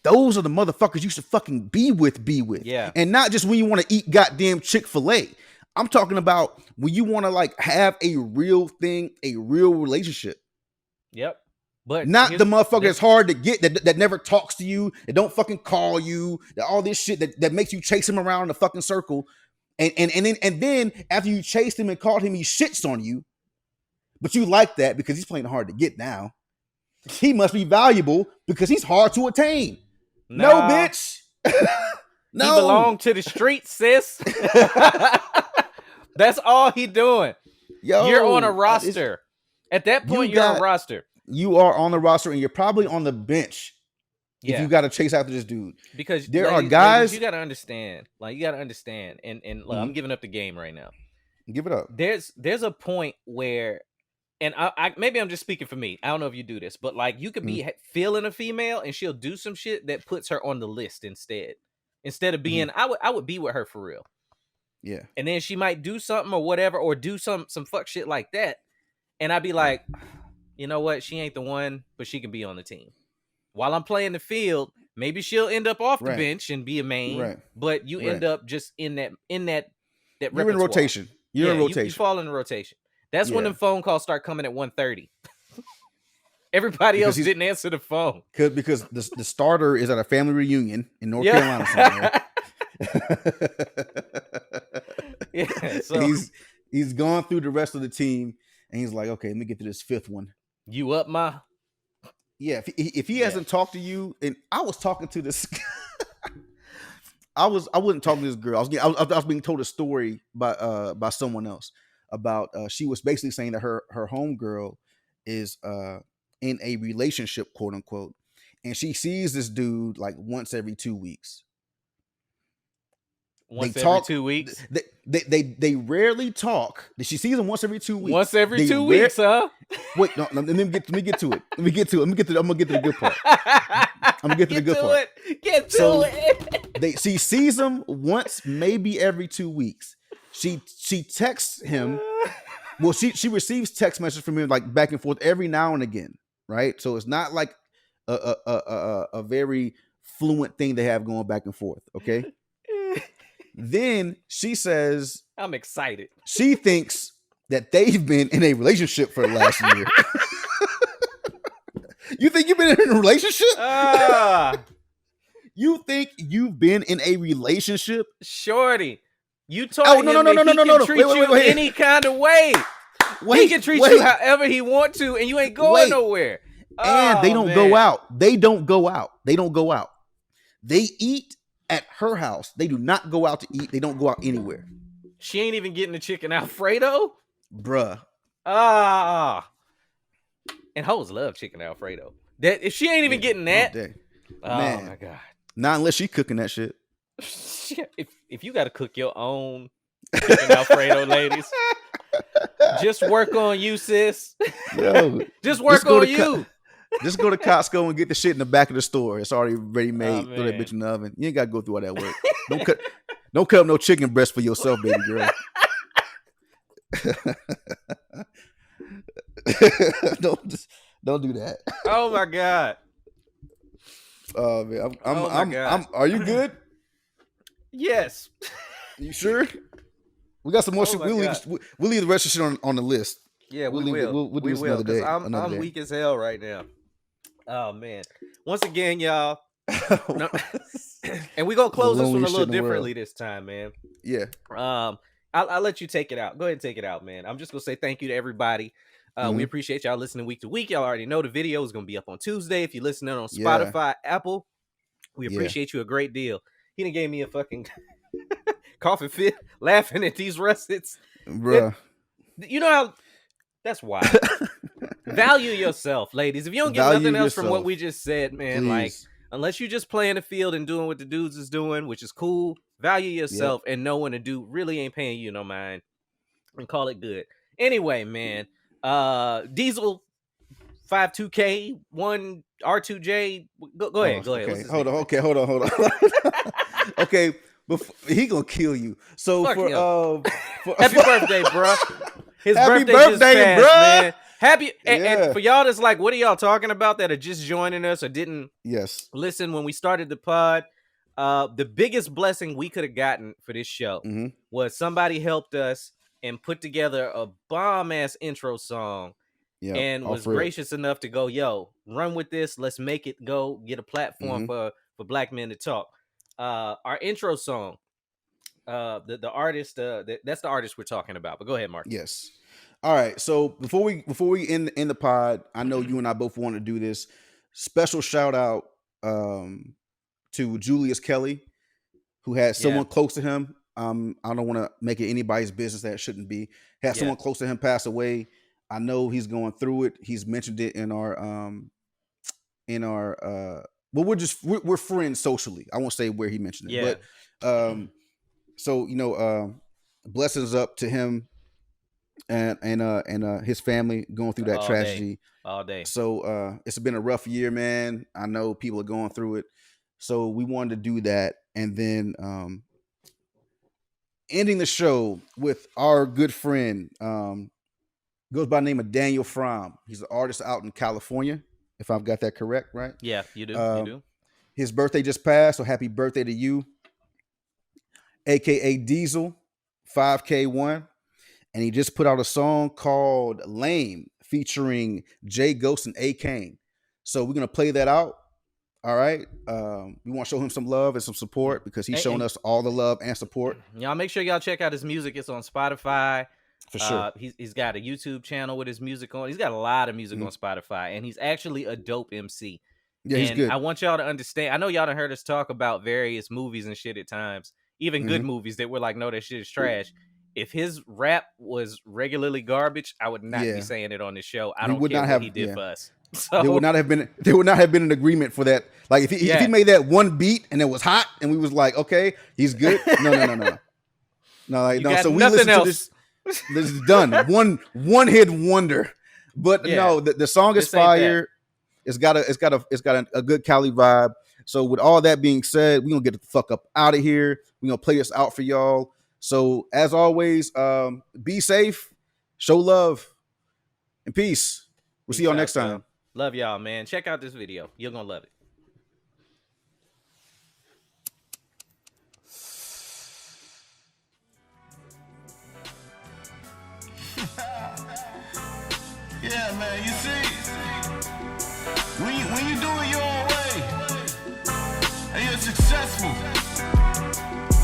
Those are the motherfuckers you should fucking be with. Yeah. And not just when you want to eat goddamn Chick-fil-A. I'm talking about when you want to like have a real thing, a real relationship. Yep. But not the motherfucker that's hard to get, that never talks to you, that don't fucking call you, that all this shit that makes you chase him around in a fucking circle. And then after you chased him and called him, he shits on you. But you like that because he's playing hard to get now. He must be valuable because he's hard to attain. No, bitch. No. He belonged to the streets, sis. That's all he doing. Yo, you're on a roster. At that point, you're on a roster. You are on the roster, and you're probably on the bench. Yeah. If you got to chase after this dude. Because there are guys. You got to understand. Like, you got to understand. And look, I'm giving up the game right now. Give it up. There's a point where, and I maybe I'm just speaking for me. I don't know if you do this, but like you could be feeling a female and she'll do some shit that puts her on the list instead of being, I would be with her for real. Yeah. And then she might do something or whatever, or do some fuck shit like that. And I'd be like, you know what? She ain't the one, but she can be on the team. While I'm playing the field, maybe she'll end up off the bench and be a main, but you end up just in that You're repertoire. in rotation. You're in rotation. You fall in the rotation. That's when the phone calls start coming at 1:30. Everybody else didn't answer the phone. Because the starter is at a family reunion in North Carolina somewhere. So he's gone through the rest of the team, and he's like, okay, let me get to this fifth one. You up, ma? Yeah. If he hasn't talked to you, and I was talking to this, I wasn't talking to this girl. I was being told a story by someone else about she was basically saying that her homegirl is in a relationship, quote unquote, and she sees this dude like once every 2 weeks. Every 2 weeks? They rarely talk. She sees him once every 2 weeks. Once every 2 weeks, huh? Wait, no, let me get to it. I'm gonna get to the good part. I'm gonna get to the good part. Get to it. She sees him once, maybe every 2 weeks. She texts him. Well, she receives text messages from him like back and forth every now and again, right? So it's not like a very fluent thing they have going back and forth. Okay. Then she says, I'm excited. She thinks that they've been in a relationship for the last year. You think you've been in a relationship? You think you've been in a relationship? Shorty, you told him he can treat you any kind of way. He can treat you however he want to, and you ain't going nowhere. And they don't go out. They don't go out. They eat at her house. They do not go out to eat. They don't go out anywhere. She ain't even getting the chicken Alfredo? Bruh. And hoes love chicken Alfredo. That if she ain't even getting that. Oh my God. Not unless she cooking that shit. If you got to cook your own chicken Alfredo, ladies, just work on you, sis. Yo, just work on you. Just go to Costco and get the shit in the back of the store. It's already ready made. Throw that bitch in the oven. You ain't got to go through all that work. Don't cut up no chicken breast for yourself, baby girl. Don't do that. Oh my God. Oh man, are you good? Yes. You sure? We got some more shit. We'll leave the rest of shit on the list. Yeah, we'll do this another day. I'm weak as hell right now. Oh man. Once again, y'all. And we're gonna close this one a little differently this time, man. Yeah. I'll let you take it out. Go ahead and take it out, man. I'm just gonna say thank you to everybody. We appreciate y'all listening week to week. Y'all already know the video is gonna be up on Tuesday. If you're listening on Spotify, Apple, we appreciate you a great deal. He done gave me a fucking coughing fit laughing at these russets. Bruh. You know how that's wild. Value yourself, ladies. If you don't get nothing else from what we just said, man, please. Like unless you just playing the field and doing what the dudes is doing, which is cool, value yourself and know when a dude really ain't paying you no mind and call it good. Anyway, man, Diesel 52K 1 R2J. Go ahead. Okay. Hold on. Okay, he gonna kill you. So happy birthday, bro. His happy birthday birthday, just passed, bro. man. Happy and for y'all that's like, what are y'all talking about that are just joining us or didn't listen when we started the pod? The biggest blessing we could have gotten for this show was somebody helped us and put together a bomb ass intro song and was gracious enough to go, yo, run with this. Let's make it go. Get a platform for black men to talk. Our intro song, the artist, that's the artist we're talking about. But go ahead, Mark. Yes. All right. So before we end the pod, I know you and I both want to do this. Special shout out to Julius Kelly, who had someone close to him. I don't want to make it anybody's business that it shouldn't be. Had someone close to him pass away. I know he's going through it. He's mentioned it in our well, we're friends socially. I won't say where he mentioned it, but so you know, blessings up to him and his family going through that tragedy all day. So it's been a rough year, man. I know people are going through it. So we wanted to do that, and then ending the show with our good friend, goes by the name of Daniel Fromm. He's an artist out in California, if I've got that correct, right? Yeah, you do. You do. His birthday just passed, so happy birthday to you, aka Diesel 5K1, and he just put out a song called "Lame" featuring Jay Ghost and A Kane. So we're gonna play that out. All right. We want to show him some love and some support because he's shown us all the love and support. Y'all make sure y'all check out his music. It's on Spotify. For sure. He's got a YouTube channel with his music on. He's got a lot of music on Spotify, and he's actually a dope MC. Yeah, he's good. I want y'all to understand. I know y'all done heard us talk about various movies and shit at times, even good movies that we're like, no, that shit is trash. If his rap was regularly garbage, I would not be saying it on this show. I don't care what he did for us. So there would not have been an agreement for that. Like if he made that one beat and it was hot and we was like, okay, he's good. No. So we listen to this. This is done. One hit wonder. But no, the song is fire. It's got a good Cali vibe. So with all that being said, we're gonna get the fuck up out of here. We're gonna play this out for y'all. So as always, be safe, show love, and peace. We'll see y'all next time. Love y'all, man. Check out this video. You're gonna love it. Yeah, man, you see, when you do it your own way, and you're successful,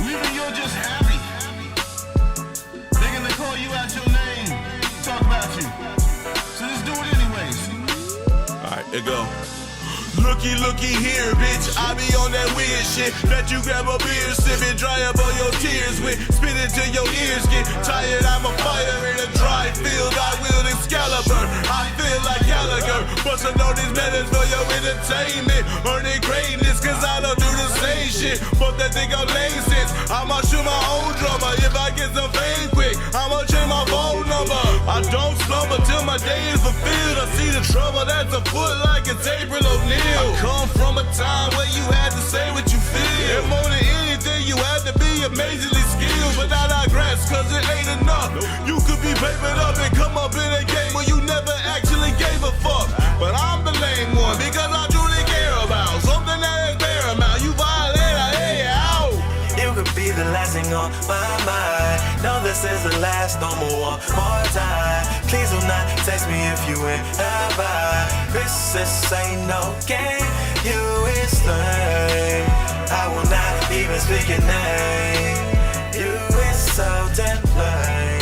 even you're just happy, they're gonna call you out your name, talk about It go. Looky, looky here, bitch. I be on that weird shit that you grab a beer, sip it, dry up all your tears with. Spit it till your ears get tired. I'm a fire in a dry field. I wield Excalibur. I feel like Gallagher. Bustin' on these methods for your entertainment. Earning greatness, cause I don't do the same shit. But that think I'm lame since I'ma shoot my own drummer. If I get some fame quick, I'ma change my phone number. I don't slumber till my day is fulfilled. I see the trouble that's afoot like it's April O'Neil. I come from a time where you had to say what you feel. And more than anything, you had to be amazingly skilled. But I digress, cause it ain't enough. You could be papered up and come up in a game where you never actually gave a fuck. But I'm the lame one because I truly care about something that is paramount. You violate, I hear you out. You could be the last thing on my mind. No, this is the last, no more time. Please do not text me if you ain't about. This ain't no game, you is lame. I will not even speak your name. You is so damn lame.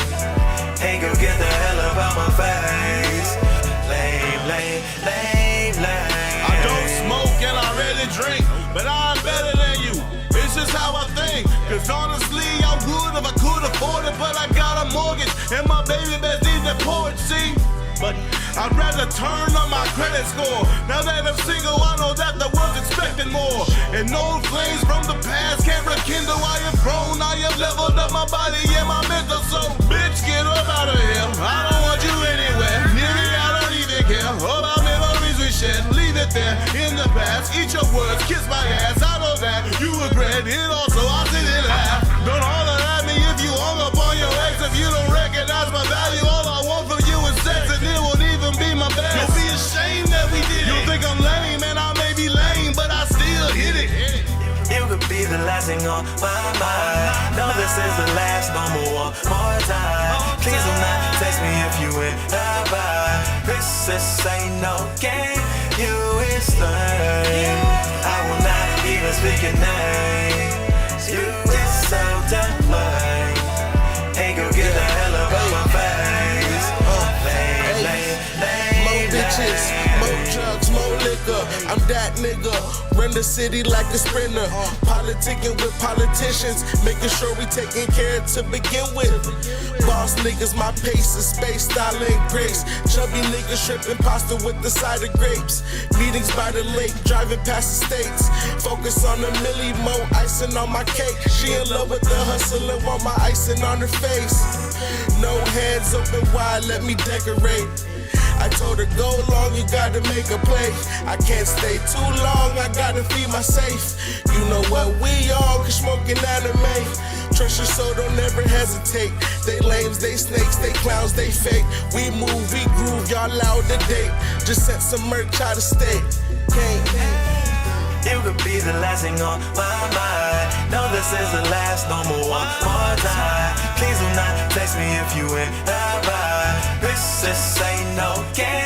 Hey, go get the hell up out my face. Lame, lame, lame, lame. I don't smoke and I rarely drink, but I'm better than you. It's just how I think. Cause honestly, I would if I could afford it, but I got a mortgage and my baby best needs the porch, see? But I'd rather turn on my credit score. Now that I'm single, I know that the world's expecting more. And old flames from the past can't rekindle. I am grown, I have leveled up my body and my mental. So, bitch, get up out of here. I don't want you anywhere. Near me, I don't even care. All our memories we shared, leave it there in the past. Eat your words, kiss my ass. I know that you regret it also. I sit and laugh. Don't holler at me if you hung up on your ex. If you don't recognize my value, all I want from you is sex, and it won't even be my best. You'll be ashamed that we did it. You think I'm lame, and I may be lame, but I still hit it. You could be the last thing on my mind. No, this is the last, no more time. Please do not text me if you ain't about. This ain't no game, you is lame. I will not even speak your name. You is so damn lame. Hey, go get the hell up out my face. Lame, lame, lame. More bitches, more drugs, more liquor. I'm that nigga. Run the city like a sprinter. Politicking with politicians, making sure we taking care to begin with. Boss niggas, my pace is space, style and grace. Chubby niggas shrimping pasta with the side of grapes. Meetings by the lake, driving past the states. Focus on the milli, more icing on my cake. She in love with the hustle and want my icing on her face. No hands open wide, let me decorate. I told her go long, you gotta make a play. I can't stay too long, I gotta feed my safe. You know what we all, cause smoking anime. Trust your soul, don't never hesitate. They lames, they snakes, they clowns, they fake. We move, we groove, y'all loud to date. Just sent some merch out of state. You could be the last thing on my mind. No, this is the last, no more time. Please do not text me if you ain't about. This ain't no game.